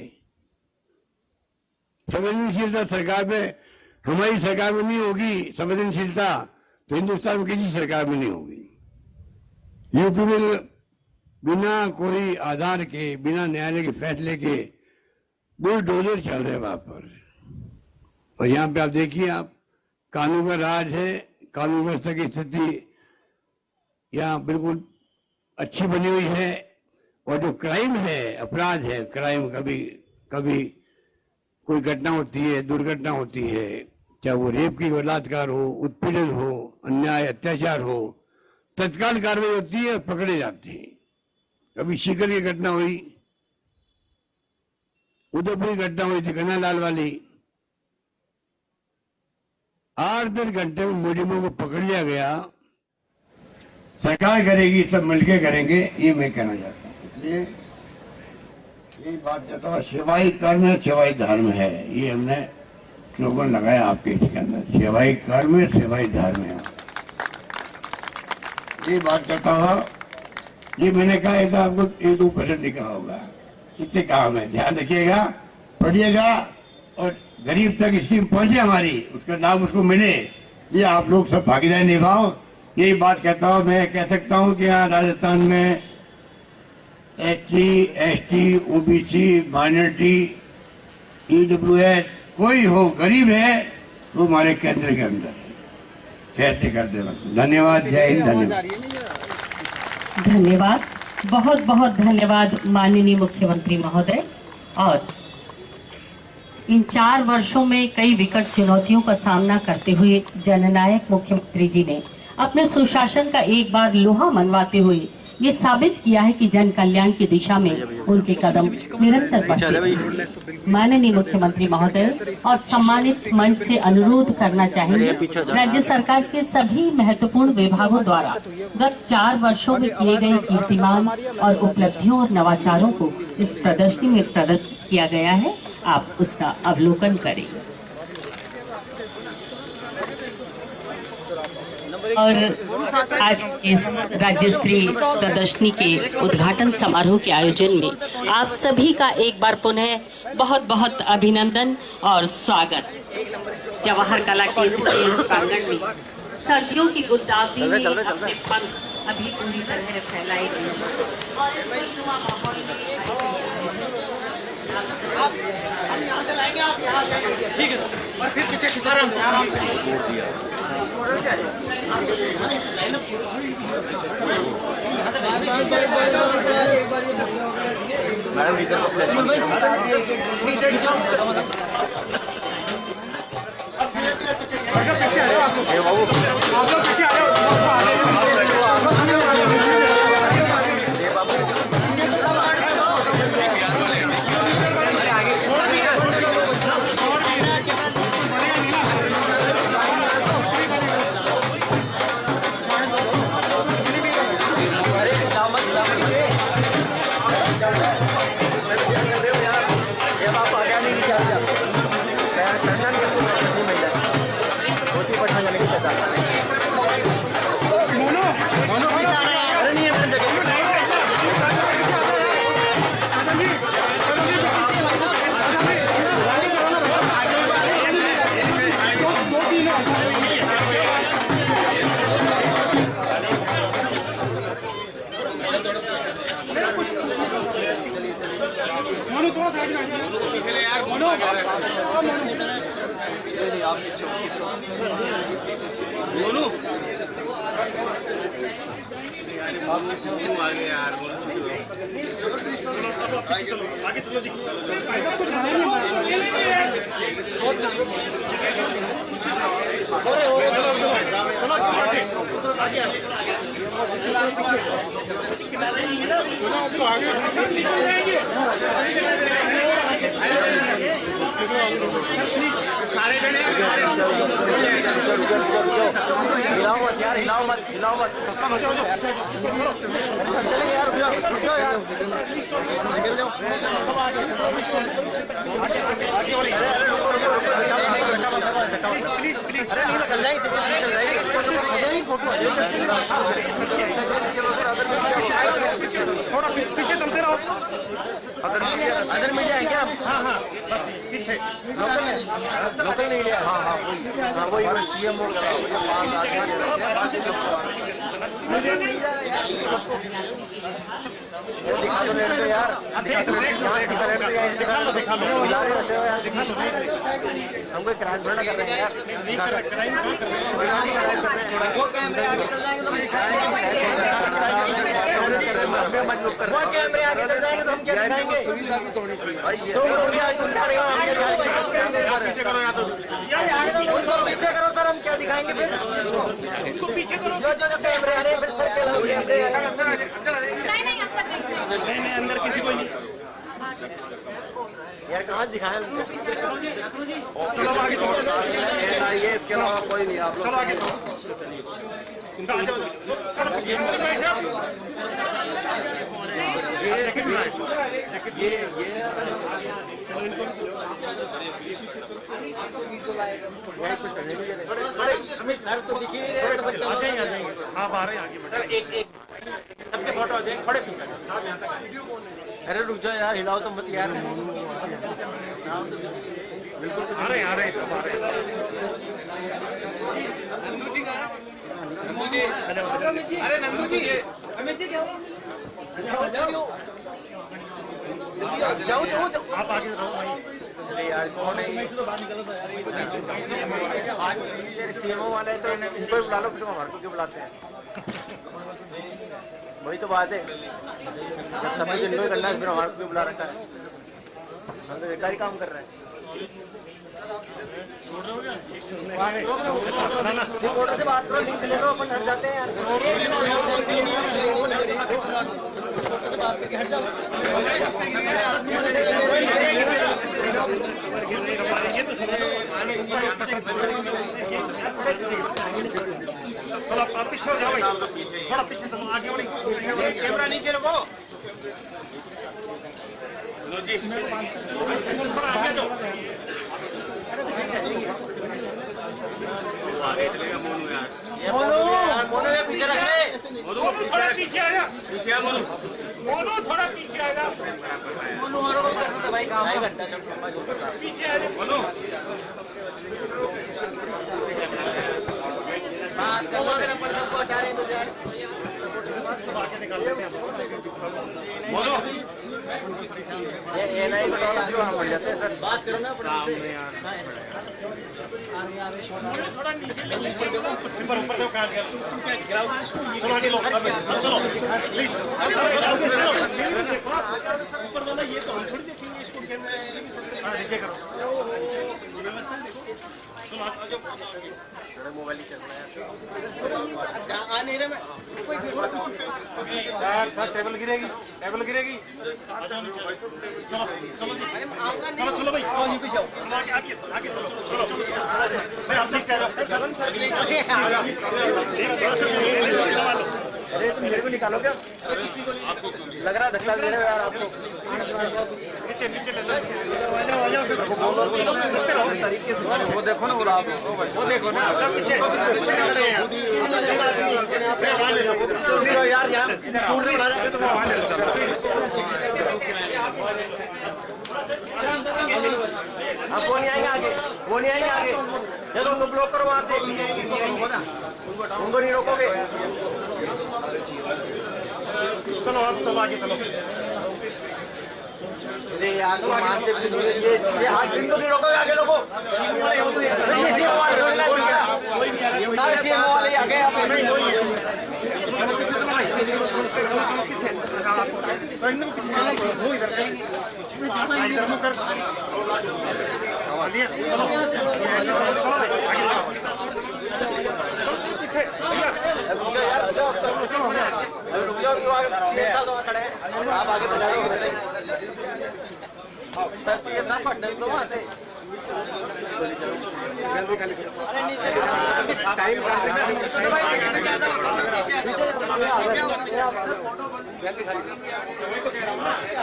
संवेदनशीलता सरकार में, हमारी सरकार में नहीं होगी संवेदनशीलता, तो हिंदुस्तान में किसी सरकार में नहीं होगी। यूपी में बिना कोई आधार के, बिना न्यायालय के फैसले के बुलडोजर चल रहे वहां पर। और यहाँ पे आप देखिए, आप कानून का राज है, कानून व्यवस्था की स्थिति यहाँ बिल्कुल अच्छी बनी हुई है। और जो क्राइम है, अपराध है, क्राइम, कभी कभी कोई घटना होती है, दुर्घटना होती है, चाहे वो रेप की, बलात्कार हो, उत्पीड़न हो, अन्याय अत्याचार हो, तत्काल कार्रवाई होती है, पकड़े जाते हैं। कभी सीकर की घटना हुई, उदयपुर की घटना हुई थी कन्हैयालाल वाली, 8-10 घंटे में मुजरिमों को पकड़ लिया गया। सरकार करेगी, सब मिलके करेंगे, ये मैं कहना चाहता हूँ। इसलिए यही बात कहता हूँ, सेवाई कर्म है, सेवाई धर्म है। ये हमने स्लोगन लगाया आपके इसके अंदर, सेवाई कर्म है, सेवाई धर्म है। ये बात कहता हूँ, ये मैंने कहा है, आपको 1-2% लिखा होगा, इतने काम है, ध्यान रखिएगा, पढ़िएगा और गरीब तक स्कीम पहुंचे हमारी, उसका लाभ उसको मिले। ये आप लोग सब भागीदारी निभाओ, यही बात कहता हूँ। मैं कह सकता हूँ कि यहाँ राजस्थान में SC, ST, OBC, minority, EWS कोई हो, गरीब है, वो हमारे केंद्र के अंदर फैसले कर देना। धन्यवाद, जय हिंद। धन्यवाद, बहुत बहुत धन्यवाद माननीय मुख्यमंत्री महोदय। और इन 4 वर्षों में कई विकट चुनौतियों का सामना करते हुए जननायक मुख्यमंत्री जी ने अपने सुशासन का एक बार लोहा मनवाते हुए ये साबित किया है कि जन कल्याण की दिशा में उनके कदम निरंतर बढ़ते। माननीय मुख्यमंत्री महोदय और सम्मानित मंच से अनुरोध करना चाहेंगे, राज्य सरकार के सभी महत्वपूर्ण विभागों द्वारा गत 4 वर्षों में किए गए कीर्तिमान और उपलब्धियों और नवाचारों को इस प्रदर्शनी में प्रदर्शित किया गया है, आप उसका अवलोकन करें। और आज इस राज्य स्तरीय प्रदर्शनी के उद्घाटन समारोह के आयोजन में आप सभी का एक बार पुनः बहुत बहुत अभिनंदन और स्वागत। जवाहर कला केंद्र के इस प्रांगण में सर्दियों की गुलदावरी में अपने पंख अभी पूरी तरह फैलाए गए हैं और इस खुशनुमा माहौल में आप यहाँ से लाएंगे, आप यहाँ से ठीक है, और फिर पीछे खिसा आराम से हिलाओ मत थोड़ा पीछे चलते रहो। अदर मीडिया है क्या? हाँ बस पीछे लोकल नहीं लिया। हाँ वही सीएम मोड कर रहा दिखा दो लेने यार, हमको क्राइम थोड़ा कर रहे हैं यार। कैमरे आगे चल जाएंगे तो हम क्या दिखाएंगे? पीछे करो सर, हम क्या दिखाएंगे फिर? पीछे करो जो कैमरे आ रहे हैं, फिर सर नहीं अंदर किसी को नहीं यार, कहाँ दिखाएं? चलो आगे ये इसके अलावा कोई नहीं। आप चलो आगे आप आ रहे हैं आगे। एक सबके फोटो आ जाएंगे, खड़े पीछे। अरे रुक जाओ यार, हिलाओ तो मत यार। बिल्कुल आ रहे हैं सब आ रहे हैं। नंदू जी कहाँ? नंदू जी, अरे नंदू जी, अमित जी क्या हुआ? जाओ आप आगे रहो भाई। अरे यार कौन है? मैं तो बाहर निकला था यार। आज सीएमओ वाले तो इनको ही बुला लो, फिर हमारे को क्यों बुलाते हैं? वही तो बात है, जब सभी जिनको करना है फिर हमारे को क्यों बुला रखा है? हम तो बेकार ही काम कर रहे हैं। रिपोर्टर से बात करो, लिंक ले लो, अपन हट जाते हैं यार। थोड़ा पीछे हो जाओ भाई, थोड़ा पीछे चलो, आगे बढ़ी। कैमरा नीचे रखो। लो जी, थोड़ा आगे जाओ। आगे चलेगा मोनू यार। थोड़ा पीछे आ जा, मोनू थोड़ा पीछे आ जा, भाई काम पीछे आ जा। ये नहीं पड़ जाते हैं सर, बात करो ना थोड़ा नीचे ले ऊपर चलो आगे लो, चलो प्लीज ऊपर वाला ये तो हम थोड़ी देखेंगे इसको कैमरा नीचे करो व्यवस्था देखो। चलो आ जाओ, मोबाइल ही चल रहा है। आ नहीं रहा मैं सर टेबल गिरेगी, टेबल गिरेगी। आ जाओ नीचे, चलो चलो चलो चलो भाई यहीं पे जाओ, आगे आगे आगे चलो चलो भाई आप नीचे आ जाओ। चलन सर प्लीज अरे तुम मेरे को निकालो क्या? लग रहा है धक्का दे रहे हो यार आपको। नीचे नीचे ले लो, वो देखो ना, वो देखो ना, पीछे पीछे खड़े हैं यार यहाँ टूट नहीं रहा है तो वहाँ ले लो। अब वो नहीं आएंगे आगे, वो नहीं आएंगे आगे, ये तो उनको ब्लॉक करो वहाँ से, उनको नहीं रोकोगे। चलो आप चलो आगे चलो। अरे यार तो मानते ये हाथ बिल्कुल नहीं रोकोगे आगे लोगों। ये सीएम वाले आ गए आप आगे बढ़ा रहे हो सर, सीएम ना फट दो वहाँ से।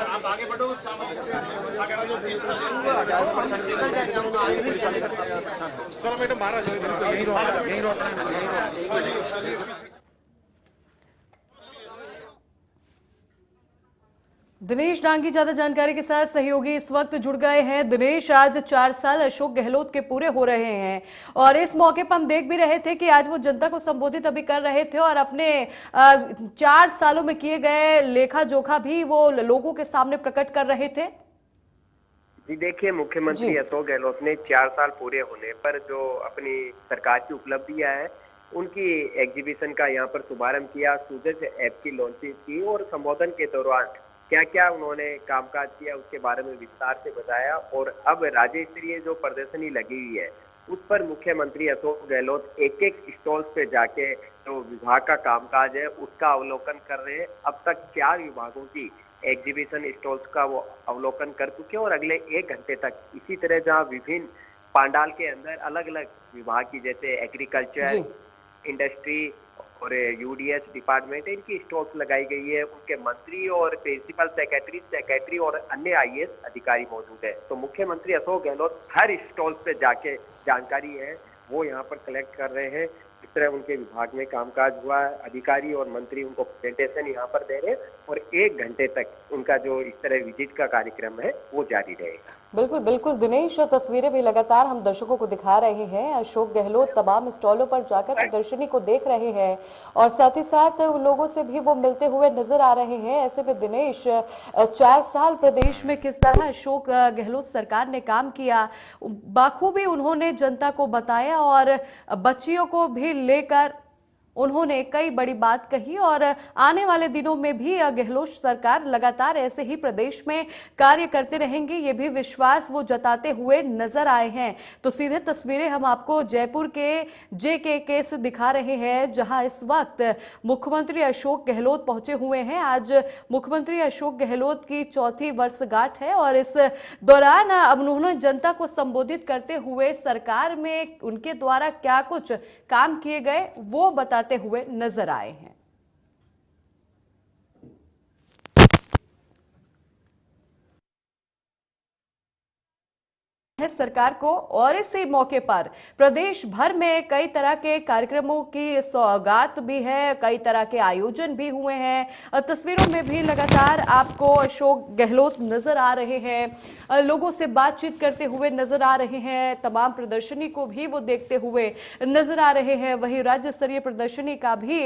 आप आगे बढ़ो, चलो मैडम बाहर आ जाओ, यहीं रोक दिनेश डांगी ज्यादा जानकारी के साथ सहयोगी इस वक्त जुड़ गए हैं। दिनेश, आज 4 साल अशोक गहलोत के पूरे हो रहे हैं और इस मौके पर हम देख भी रहे थे कि आज वो जनता को संबोधित अभी कर रहे थे और अपने 4 सालों में किए गए लेखा जोखा भी वो लोगों के सामने प्रकट कर रहे थे। जी देखिए, मुख्यमंत्री अशोक गहलोत ने 4 साल पूरे होने पर जो अपनी सरकार की उपलब्धियां है उनकी एग्जीबिशन का यहाँ पर शुभारंभ किया, सूरज ऐप की लॉन्चिंग की और संबोधन के दौरान क्या क्या उन्होंने कामकाज किया उसके बारे में विस्तार से बताया। और अब राज्य स्तरीय जो प्रदर्शनी लगी हुई है उस पर मुख्यमंत्री अशोक गहलोत एक एक स्टॉल्स पे जाके जो विभाग का कामकाज है उसका अवलोकन कर रहे हैं। अब तक 4 विभागों की एग्जीबिशन स्टॉल्स का वो अवलोकन कर चुके हैं और अगले 1 घंटे तक इसी तरह जहाँ विभिन्न पांडाल के अंदर अलग अलग विभाग की जैसे एग्रीकल्चर, इंडस्ट्री और यूडीएस डिपार्टमेंट इनकी स्टॉल्स लगाई गई है। उनके मंत्री और प्रिंसिपल सेक्रेटरी और अन्य आईएएस अधिकारी मौजूद है। तो मुख्यमंत्री अशोक गहलोत हर स्टॉल्स पे जाके जानकारी है वो यहाँ पर कलेक्ट कर रहे हैं, इस तरह उनके विभाग में कामकाज हुआ है। अधिकारी और मंत्री उनको प्रेजेंटेशन यहाँ पर दे रहे हैं और 1 घंटे तक उनका जो इस तरह विजिट का कार्यक्रम है वो जारी रहेगा। बिल्कुल बिल्कुल दिनेश, तस्वीरें भी लगातार हम दर्शकों को दिखा रहे हैं। अशोक गहलोत तमाम स्टॉलों पर जाकर प्रदर्शनी को देख रहे हैं और साथ ही साथ लोगों से भी वो मिलते हुए नजर आ रहे हैं। ऐसे में दिनेश, 4 साल प्रदेश में किस तरह अशोक गहलोत सरकार ने काम किया बाखूबी उन्होंने जनता को बताया और बच्चियों को भी लेकर उन्होंने कई बड़ी बात कही और आने वाले दिनों में भी गहलोत सरकार लगातार ऐसे ही प्रदेश में कार्य करते रहेंगे, ये भी विश्वास वो जताते हुए नजर आए हैं। तो सीधे तस्वीरें हम आपको जयपुर के जेके से दिखा रहे हैं जहां इस वक्त मुख्यमंत्री अशोक गहलोत पहुंचे हुए हैं। आज मुख्यमंत्री अशोक गहलोत की 4थी वर्षगांठ है और इस दौरान अब उन्होंने जनता को संबोधित करते हुए सरकार में उनके द्वारा क्या कुछ काम किए गए वो बताते हुए नजर आए हैं। है सरकार को। और इसी मौके पर प्रदेश भर में कई तरह के कार्यक्रमों की सौगात भी है, कई तरह के आयोजन भी हुए हैं। तस्वीरों में भी लगातार आपको अशोक गहलोत नजर आ रहे हैं, लोगों से बातचीत करते हुए नजर आ रहे हैं, तमाम प्रदर्शनी को भी वो देखते हुए नजर आ रहे हैं। वहीं राज्य स्तरीय प्रदर्शनी का भी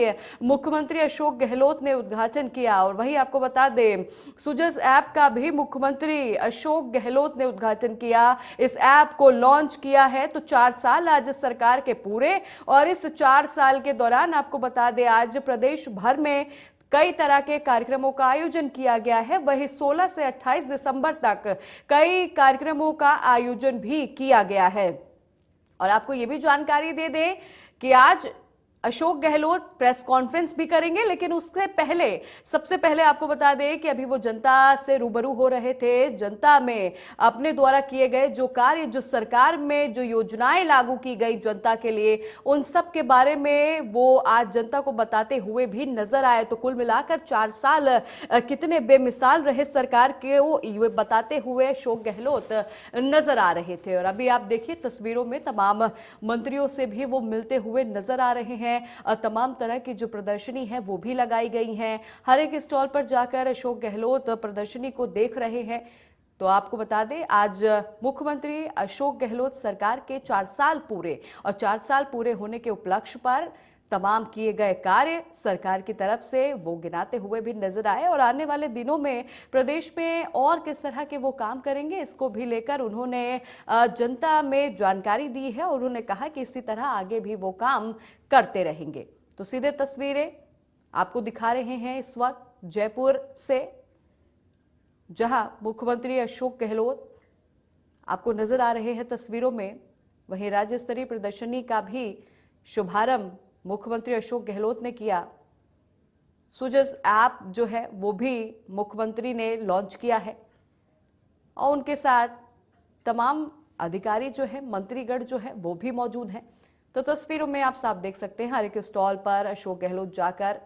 मुख्यमंत्री अशोक गहलोत ने उद्घाटन किया। और वहीं आपको बता दें, सुजस ऐप का भी मुख्यमंत्री अशोक गहलोत ने उद्घाटन किया। इस ऐप को लॉन्च किया है। तो 4 साल आज सरकार के पूरे, और इस 4 साल के दौरान आपको बता दें आज प्रदेश भर में कई तरह के कार्यक्रमों का आयोजन किया गया है। वहीं 16 से 28 दिसंबर तक कई कार्यक्रमों का आयोजन भी किया गया है। और आपको ये भी जानकारी दे दें कि आज अशोक गहलोत प्रेस कॉन्फ्रेंस भी करेंगे, लेकिन उससे पहले सबसे पहले आपको बता दें कि अभी वो जनता से रूबरू हो रहे थे। जनता में अपने द्वारा किए गए जो कार्य, जो सरकार में जो योजनाएं लागू की गई जनता के लिए, उन सब के बारे में वो आज जनता को बताते हुए भी नजर आए। तो कुल मिलाकर 4 साल कितने बेमिसाल रहे सरकार के, वो बताते हुए अशोक गहलोत नजर आ रहे थे। और अभी आप देखिए तस्वीरों में तमाम मंत्रियों से भी वो मिलते हुए नजर आ रहे हैं। तमाम तरह की जो प्रदर्शनी है वो भी लगाई गई है। हर एक स्टॉल पर जाकर अशोक गहलोत प्रदर्शनी को देख रहे हैं। तो आपको बता दें आज मुख्यमंत्री अशोक गहलोत सरकार के 4 साल पूरे, और 4 साल पूरे होने के उपलक्ष्य पर तमाम किए गए कार्य सरकार की तरफ से वो गिनाते हुए भी नजर आए। और आने वाले दिनों में प्रदेश में और किस तरह के वो काम करेंगे, इसको भी लेकर उन्होंने जनता में जानकारी दी है। और उन्होंने कहा कि इसी तरह आगे भी वो काम करते रहेंगे। तो सीधे तस्वीरें आपको दिखा रहे हैं इस वक्त जयपुर से, जहां मुख्यमंत्री अशोक गहलोत आपको नजर आ रहे हैं तस्वीरों में। वहीं राज्य स्तरीय प्रदर्शनी का भी शुभारंभ मुख्यमंत्री अशोक गहलोत ने किया। सुजस ऐप जो है वो भी मुख्यमंत्री ने लॉन्च किया है, और उनके साथ तमाम अधिकारी जो है, मंत्रीगण जो है वो भी मौजूद हैं। तो तस्वीरों में आप साफ देख सकते हैं हर एक स्टॉल पर अशोक गहलोत जाकर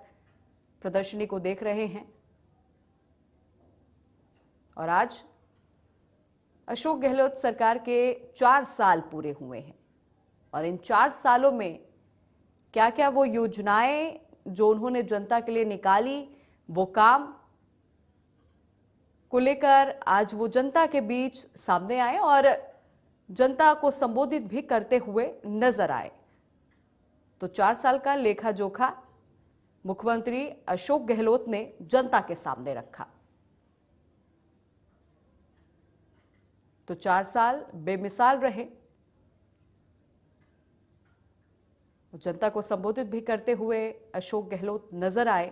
प्रदर्शनी को देख रहे हैं। और आज अशोक गहलोत सरकार के 4 साल पूरे हुए हैं, और इन 4 सालों में क्या क्या वो योजनाएं जो उन्होंने जनता के लिए निकाली, वो काम को लेकर आज वो जनता के बीच सामने आए और जनता को संबोधित भी करते हुए नजर आए। तो 4 साल का लेखा जोखा मुख्यमंत्री अशोक गहलोत ने जनता के सामने रखा। तो 4 साल बेमिसाल रहे। जनता को संबोधित भी करते हुए अशोक गहलोत नजर आए।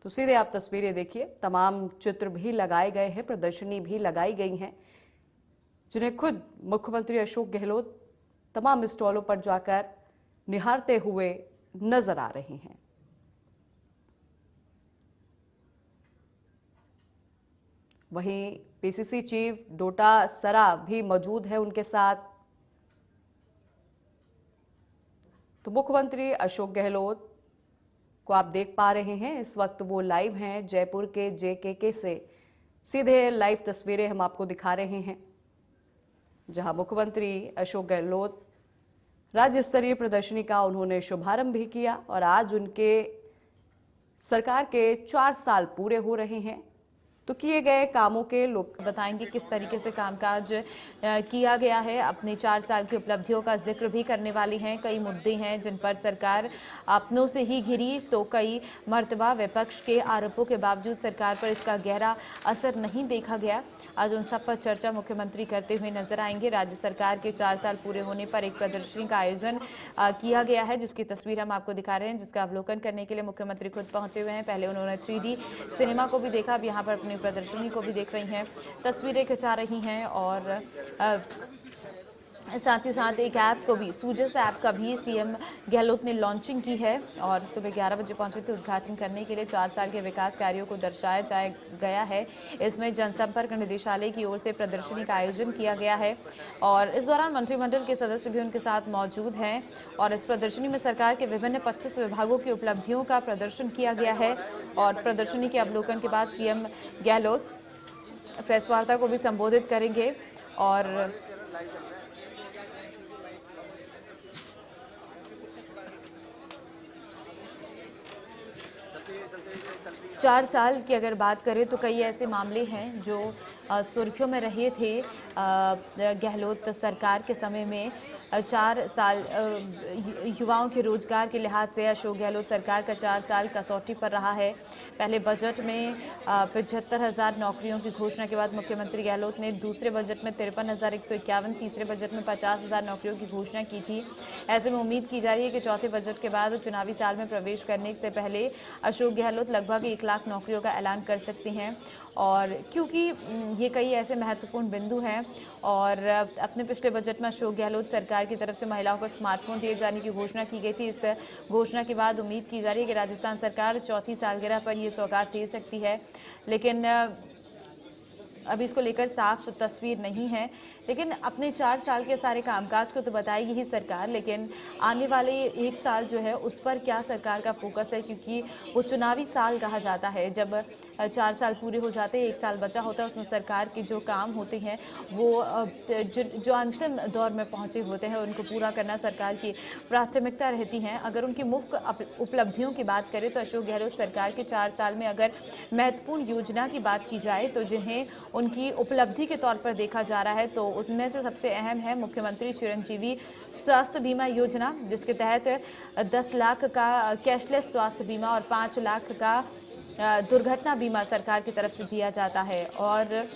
तो सीधे आप तस्वीरें देखिए, तमाम चित्र भी लगाए गए हैं, प्रदर्शनी भी लगाई गई हैं, जिन्हें खुद मुख्यमंत्री अशोक गहलोत तमाम स्टॉलों पर जाकर निहारते हुए नजर आ रहे हैं। वहीं पीसीसी चीफ डोटासरा भी मौजूद है उनके साथ। तो मुख्यमंत्री अशोक गहलोत को आप देख पा रहे हैं, इस वक्त वो लाइव हैं जयपुर के जेकेके से। सीधे लाइव तस्वीरें हम आपको दिखा रहे हैं, जहां मुख्यमंत्री अशोक गहलोत राज्य स्तरीय प्रदर्शनी का उन्होंने शुभारंभ भी किया। और आज उनके सरकार के 4 साल पूरे हो रहे हैं। तो किए गए कामों के लोग बताएंगे किस तरीके से कामकाज किया गया है। अपने 4 साल की उपलब्धियों का जिक्र भी करने वाली हैं। कई मुद्दे हैं जिन पर सरकार अपनों से ही घिरी, तो कई मर्तबा विपक्ष के आरोपों के बावजूद सरकार पर इसका गहरा असर नहीं देखा गया। आज उन सब पर चर्चा मुख्यमंत्री करते हुए नजर आएंगे। राज्य सरकार के 4 साल पूरे होने पर एक प्रदर्शनी का आयोजन किया गया है, जिसकी तस्वीर हम आपको दिखा रहे हैं, जिसका अवलोकन करने के लिए मुख्यमंत्री खुद पहुंचे हुए हैं। पहले उन्होंने 3D सिनेमा को भी देखा, अब यहाँ पर अपनी प्रदर्शनी को भी देख रही हैं, तस्वीरें खिंचा रही हैं। और साथ ही साथ एक ऐप को भी, सुजस ऐप का भी सीएम गहलोत ने लॉन्चिंग की है। और सुबह 11 बजे पहुंचे थे उद्घाटन करने के लिए। 4 साल के विकास कार्यों को दर्शाया गया है। इसमें जनसंपर्क निदेशालय की ओर से प्रदर्शनी का आयोजन किया गया है, और इस दौरान मंत्रिमंडल के सदस्य भी उनके साथ मौजूद हैं। और इस प्रदर्शनी में सरकार के विभिन्न 25 विभागों की उपलब्धियों का प्रदर्शन किया गया है। और प्रदर्शनी के अवलोकन के बाद सीएम गहलोत प्रेस वार्ता को भी संबोधित करेंगे। और चार साल की अगर बात करें तो कई ऐसे मामले हैं जो सुर्खियों में रहे थे गहलोत सरकार के समय में। 4 साल युवाओं के रोजगार के लिहाज से अशोक गहलोत सरकार का 4 साल कसौटी पर रहा है। पहले बजट में 75,000 नौकरियों की घोषणा के बाद मुख्यमंत्री गहलोत ने दूसरे बजट में 53,151, तीसरे बजट में 50,000 नौकरियों की घोषणा की थी। ऐसे में उम्मीद की जा रही है कि चौथे बजट के बाद चुनावी साल में प्रवेश करने से पहले अशोक गहलोत लगभग 1 लाख नौकरियों का ऐलान कर सकते हैं। और क्योंकि ये कई ऐसे महत्वपूर्ण बिंदु हैं और अपने पिछले बजट में अशोक गहलोत सरकार की तरफ से महिलाओं को स्मार्टफोन दिए जाने की घोषणा की गई थी। इस घोषणा के बाद उम्मीद की जा रही है कि राजस्थान सरकार चौथी सालगिरह पर ये सौगात दे सकती है, लेकिन अभी इसको लेकर साफ तस्वीर नहीं है। लेकिन अपने 4 साल के सारे कामकाज को तो बताएगी ही सरकार, लेकिन आने वाले 1 साल जो है उस पर क्या सरकार का फोकस है, क्योंकि वो चुनावी साल कहा जाता है। जब 4 साल पूरे हो जाते हैं, 1 साल बचा होता है, उसमें सरकार के जो काम होते हैं वो जो अंतिम दौर में पहुंचे होते हैं उनको पूरा करना सरकार की प्राथमिकता रहती है। अगर उनकी मुख्य उपलब्धियों की बात करें तो अशोक गहलोत सरकार के 4 साल में अगर महत्वपूर्ण योजना की बात की जाए तो जिन्हें उनकी उपलब्धि के तौर पर देखा जा रहा है तो उसमें से सबसे अहम है मुख्यमंत्री चिरंजीवी स्वास्थ्य बीमा योजना, जिसके तहत 10 लाख का कैशलेस स्वास्थ्य बीमा और 5 लाख का दुर्घटना बीमा सरकार की तरफ से दिया जाता है और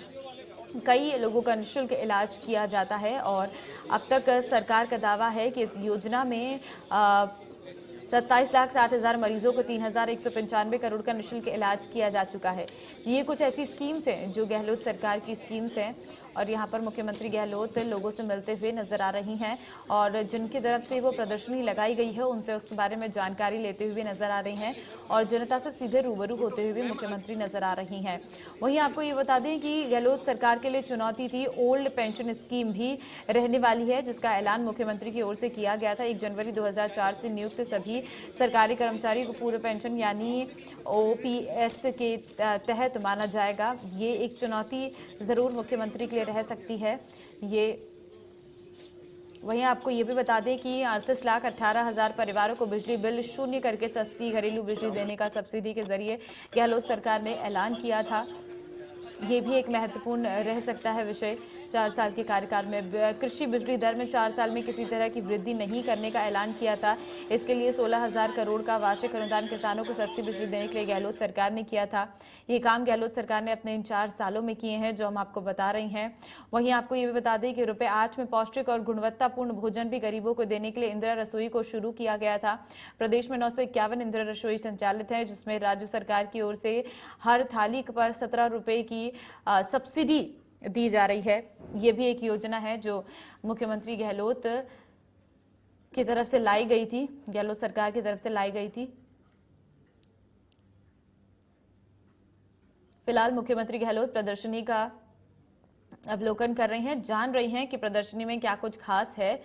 कई लोगों का निःशुल्क इलाज किया जाता है। और अब तक सरकार का दावा है कि इस योजना में 27,60,000 मरीजों को 3,195 करोड़ का निःशुल्क इलाज किया जा चुका है। ये कुछ ऐसी स्कीम्स हैं जो गहलोत सरकार की स्कीम्स हैं और यहाँ पर मुख्यमंत्री गहलोत लोगों से मिलते हुए नजर आ रही हैं और जिनकी तरफ से वो प्रदर्शनी लगाई गई है उनसे उस बारे में जानकारी लेते हुए नजर आ रही हैं और जनता से सीधे रूबरू होते हुए भी मुख्यमंत्री नजर आ रही हैं। वहीं आपको ये बता दें कि गहलोत सरकार के लिए चुनौती थी ओल्ड पेंशन स्कीम भी रहने वाली है, जिसका ऐलान मुख्यमंत्री की ओर से किया गया था। 1 जनवरी 2004 से नियुक्त सभी सरकारी कर्मचारी को पूर्व पेंशन यानी OPS के तहत माना जाएगा। ये एक चुनौती जरूर मुख्यमंत्री के लिए रह सकती है। ये वहीं आपको ये भी बता दें कि 38,18,000 परिवारों को बिजली बिल शून्य करके सस्ती घरेलू बिजली देने का सब्सिडी के जरिए गहलोत सरकार ने ऐलान किया था। ये भी एक महत्वपूर्ण रह सकता है विषय 4 साल के कार्यकाल में। कृषि बिजली दर में 4 साल में किसी तरह की वृद्धि नहीं करने का ऐलान किया था। इसके लिए 16,000 करोड़ का वार्षिक अनुदान किसानों को सस्ती बिजली देने के लिए गहलोत सरकार ने किया था। ये काम गहलोत सरकार ने अपने इन 4 सालों में किए हैं जो हम आपको बता रहे हैं। वहीं आपको ये भी बता दें कि ₹8 में पौष्टिक और गुणवत्तापूर्ण भोजन भी गरीबों को देने के लिए इंदिरा रसोई को शुरू किया गया था। प्रदेश में 951 इंदिरा रसोई संचालित है, जिसमें राज्य सरकार की ओर से हर थाली पर 17 रुपए की सब्सिडी दी जा रही है। ये भी एक योजना है जो मुख्यमंत्री गहलोत की तरफ से लाई गई थी, गहलोत सरकार की तरफ से लाई गई थी। फिलहाल मुख्यमंत्री गहलोत प्रदर्शनी का अवलोकन कर रहे हैं, जान रहे हैं कि प्रदर्शनी में क्या कुछ खास है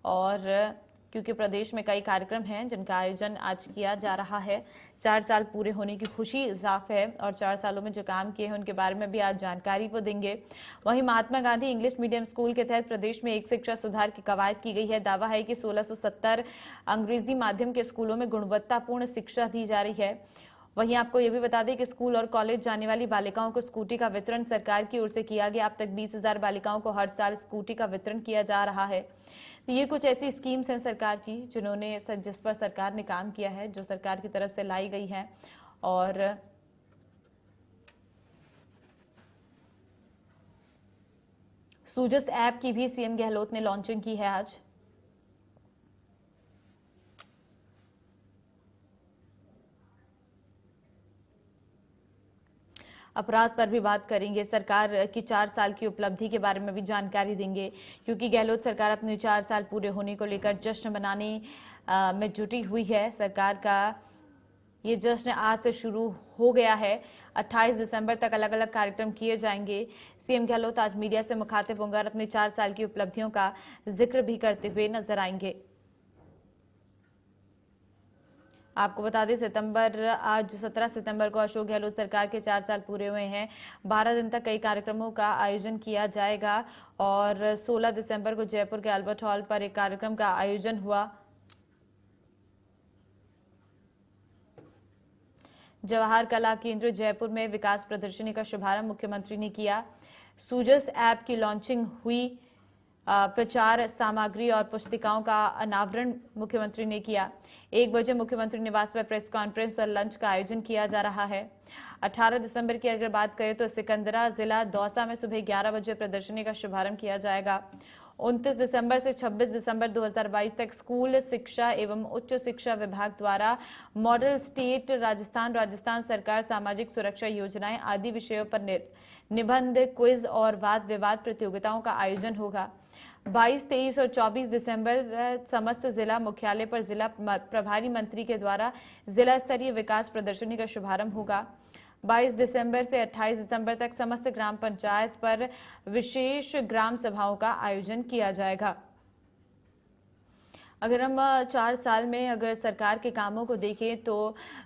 और क्योंकि प्रदेश में कई कार्यक्रम हैं जिनका आयोजन आज किया जा रहा है। 4 साल पूरे होने की खुशी इजाफ है और 4 सालों में जो काम किए हैं उनके बारे में भी आज जानकारी वो देंगे। वहीं Mahatma Gandhi English medium school के तहत प्रदेश में एक शिक्षा सुधार की कवायद की गई है। दावा है कि 1670 अंग्रेजी माध्यम के स्कूलों में गुणवत्तापूर्ण शिक्षा दी जा रही है। वहीं आपको ये भी बता दें कि स्कूल और कॉलेज जाने वाली बालिकाओं को स्कूटी का वितरण सरकार की ओर से किया गया। अब तक 20,000 बालिकाओं को हर साल स्कूटी का वितरण किया जा रहा है। तो ये कुछ ऐसी स्कीम्स हैं सरकार की जिस पर सरकार ने काम किया है, जो सरकार की तरफ से लाई गई है। और सूजस ऐप की भी सीएम गहलोत ने लॉन्चिंग की है आज। अपराध पर भी बात करेंगे, सरकार की 4 साल की उपलब्धि के बारे में भी जानकारी देंगे, क्योंकि गहलोत सरकार अपने 4 साल पूरे होने को लेकर जश्न मनाने में जुटी हुई है। सरकार का ये जश्न आज से शुरू हो गया है। 28 दिसंबर तक अलग अलग कार्यक्रम किए जाएंगे। सीएम गहलोत आज मीडिया से मुखातिब होंगे और अपने 4 साल की उपलब्धियों का जिक्र भी करते हुए नजर आएंगे। आपको बता दें आज 17 सितंबर को अशोक गहलोत सरकार के 4 साल पूरे हुए हैं। 12 दिन तक कई कार्यक्रमों का आयोजन किया जाएगा और 16 दिसंबर को जयपुर के अल्बर्ट हॉल पर एक कार्यक्रम का आयोजन हुआ। जवाहर कला केंद्र जयपुर में विकास प्रदर्शनी का शुभारंभ मुख्यमंत्री ने किया। सूजस ऐप की लॉन्चिंग हुई। प्रचार सामग्री और पुस्तिकाओं का अनावरण मुख्यमंत्री ने किया। 1 बजे मुख्यमंत्री निवास पर प्रेस कॉन्फ्रेंस और लंच का आयोजन किया जा रहा है। 18 दिसंबर की अगर बात करें तो सिकंदरा जिला दौसा में सुबह 11 बजे प्रदर्शनी का शुभारंभ किया जाएगा। 29 दिसंबर से 26 दिसंबर 2022 तक स्कूल शिक्षा एवं उच्च शिक्षा विभाग द्वारा मॉडल स्टेट राजस्थान सरकार सामाजिक सुरक्षा योजनाएं आदि विषयों पर निबंध, क्विज और वाद विवाद प्रतियोगिताओं का आयोजन होगा। 22, 23 और 24 दिसंबर समस्त जिला मुख्यालय पर जिला प्रभारी मंत्री के द्वारा जिला स्तरीय विकास प्रदर्शनी का शुभारंभ होगा। 22 दिसंबर से 28 दिसंबर तक समस्त ग्राम पंचायत पर विशेष ग्राम सभाओं का आयोजन किया जाएगा। अगर हम 4 साल में अगर सरकार के कामों को देखें तो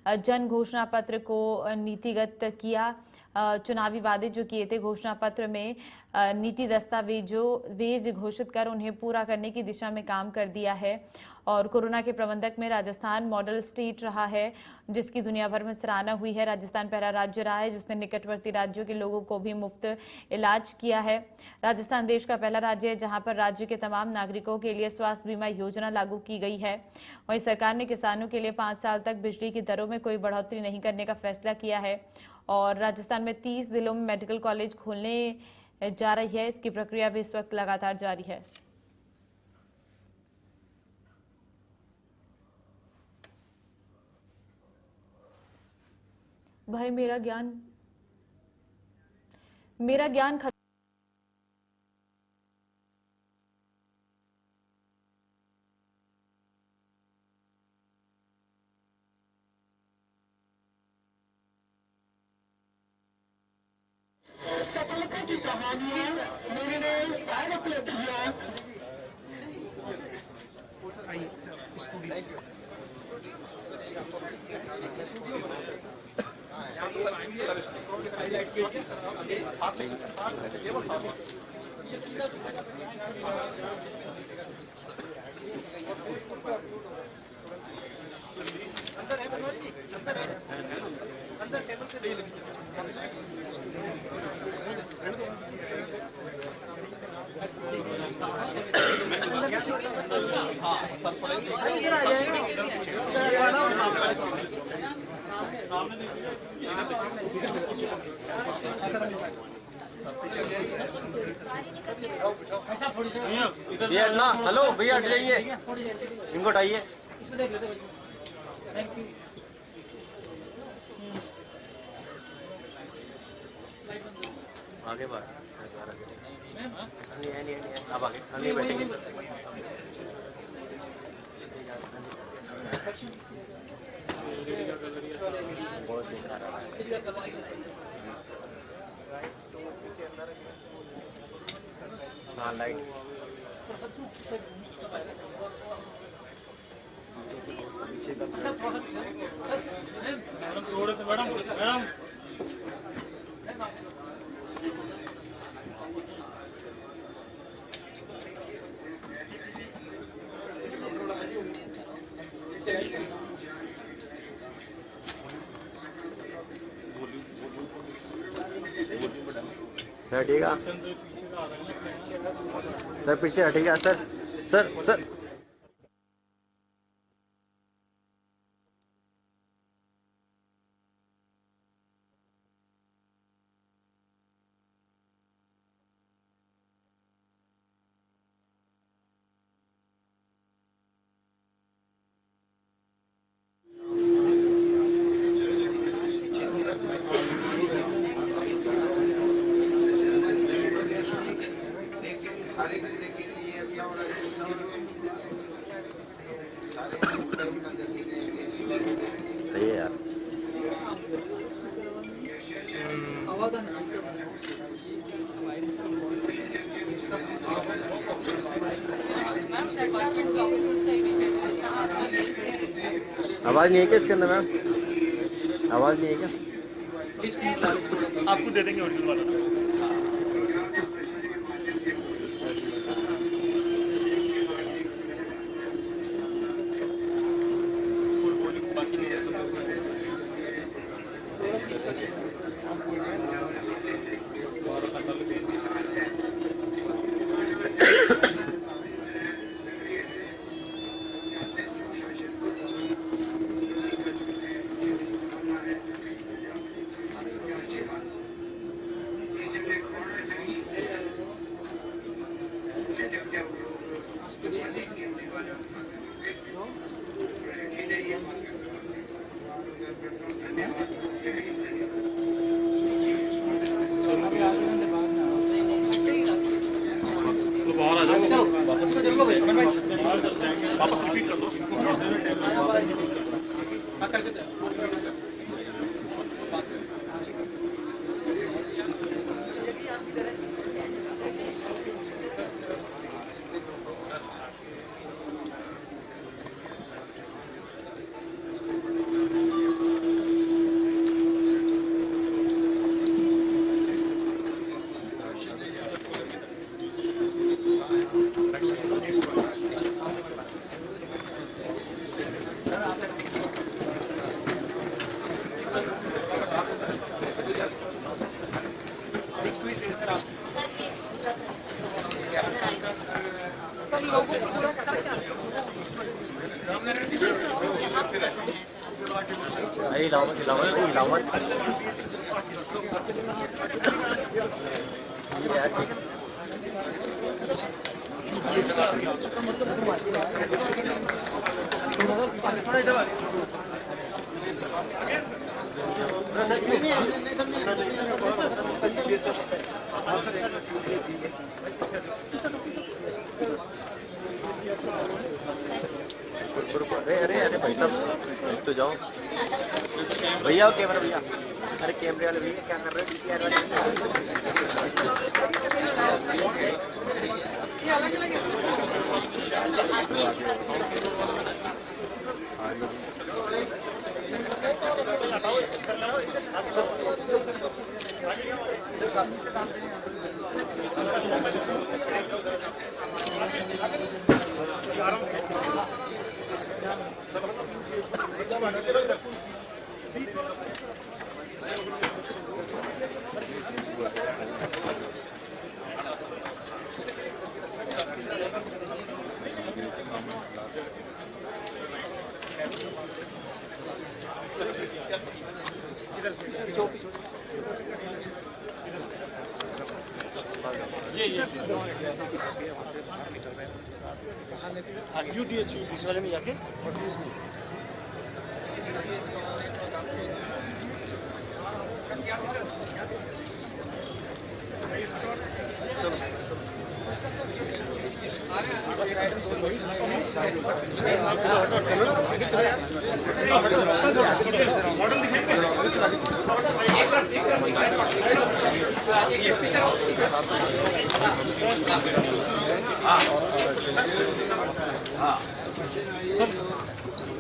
जन घोषणा पत्र को नीतिगत किया, चुनावी वादे जो किए थे घोषणा पत्र में नीति दस्तावेज घोषित कर उन्हें पूरा करने की दिशा में काम कर दिया है। और कोरोना के प्रबंधक में राजस्थान मॉडल स्टेट रहा है, जिसकी दुनिया भर में सराहना हुई है। राजस्थान पहला राज्य रहा है जिसने निकटवर्ती राज्यों के लोगों को भी मुफ्त इलाज किया है। राजस्थान देश का पहला राज्य है जहां पर राज्य के तमाम नागरिकों के लिए स्वास्थ्य बीमा योजना लागू की गई है। वहीं सरकार ने किसानों के लिए 5 साल तक बिजली की दरों में कोई बढ़ोतरी नहीं करने का फैसला किया है। और राजस्थान में 30 जिलों में मेडिकल कॉलेज खोलने जा रही है। इसकी प्रक्रिया भी इस वक्त लगातार जारी है। भाई मेरा ज्ञान खत्म। सफलता की कहानियां निर्णय और उपलब्धियां। अंदर है मनोज जी, अंदर है, अंदर टेबल पे दे लगी। भैया ना, हेलो भैया हट जाइए, इनको हटाइए। आगे बढ़, अब आगे बैठेंगे। बहुत दिखा रहा है। हाँ लाइट मैडम सर हटिएगा, सर पीछे हटिएगा, सर सर सर सही है यार। मैम आवाज नहीं है क्या इसके अंदर मैम? आवाज नहीं है क्या? आपको दे देंगे ओरिजिनल वाला। बाहर आ जाओ। चलो वापस रिपीट कर दो। अरे भाई साहब तो जाओ भैया, कैमरा भैया, अरे कैमरे वाले भैया क्या कर रहे यूडीएच वाले में जाके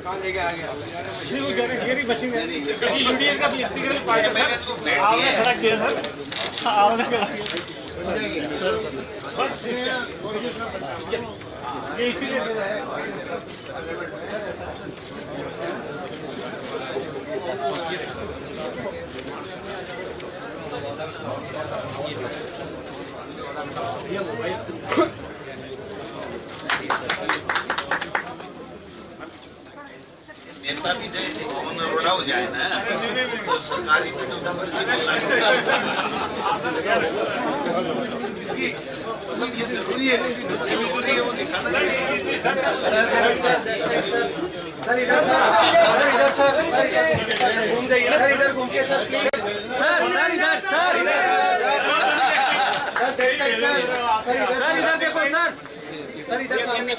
कहाँ लेके आ गया? ये मशीन है यूडीएच का भी इंटीग्रल पार्ट है सर। आपने खड़ा किया सर, आपने खड़ा किया ये इसीलिए नेता भी जाए रोड़ा हो जाए ना तो सरकारी मतलब ये जरूरी है, जरूरी है वो दिखाना घूम जाइए ना, इधर घूम के सर इधर देखो सर, इधर सामने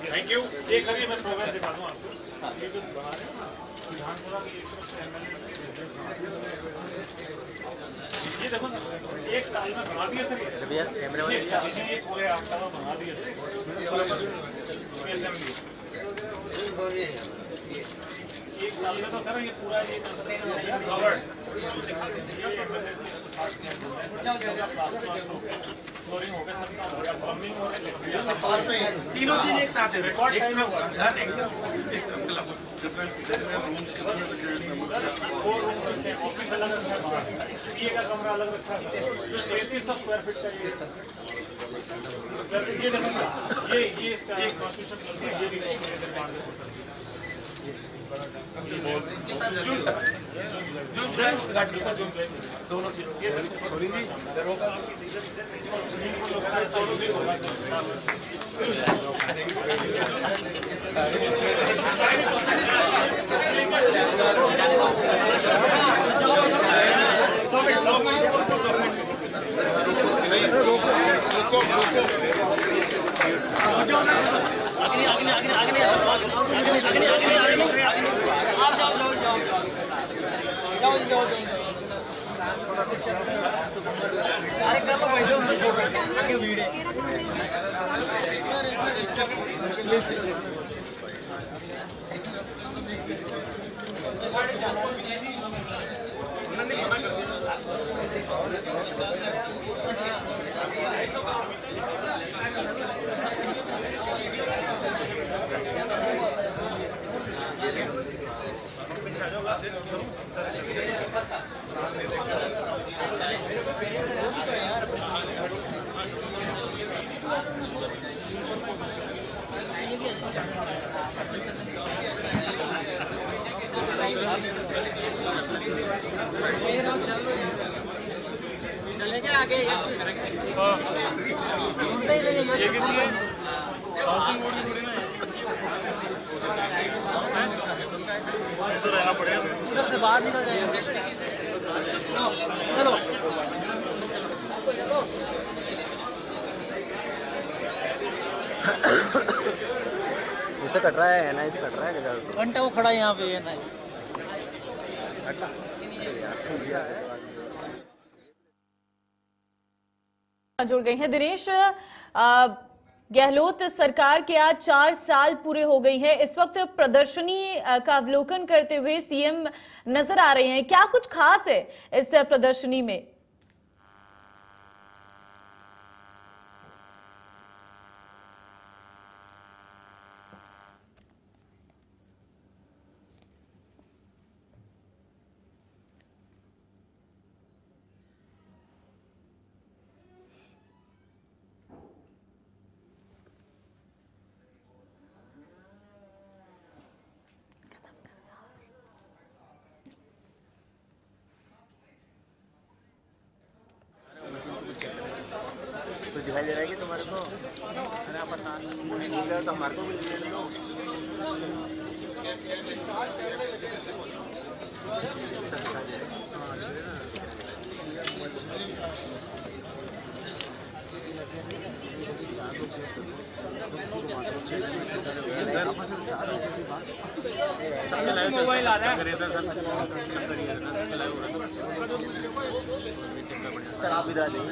थैंक यू। एक सर ये मैं प्रोग्राम दिखा दूं आपको, ये जो बना रहे हैं ना विधानसभा की 100 MLA, ये देखो ना, एक साल में बना दिए सर, ये पूरे आपका बना दिए सर, एक साल में तो सर ये पूरा ये कवर्ड फ्लोरिंग हो गया, सबका हो गया, प्लम्बिंग हो गया, तीनों चीज एक साथ है, रिकॉर्ड टाइम में हुआ। फोर रूम रखते हैं, ऑफिस अलग रखा है, पीए का कमरा अलग रखा है, 3300 स्क्वायर फीट का ये देखो, ये इसका कॉन्स्टिट्यूशन ये भी जून तक उद्घाटन का दोनों चीजों ये सर होगा, चलेंगे आगे बाहर निकल जाएंगे। चलो इसे कट रहा है ना, इसे कट रहा है घंटा वो खड़ा है यहाँ पे, ये ना जुड़ गई हैं दिनेश। गहलोत सरकार के आज 4 साल पूरे हो गई है, इस वक्त प्रदर्शनी का अवलोकन करते हुए सीएम नजर आ रहे हैं, क्या कुछ खास है इस प्रदर्शनी में? तो दिखाई दे रहा है कि तुम्हारे को, अरे पता नहीं तो हमारे को भी मोबाइल आ रहा है। सर आप इधर नहीं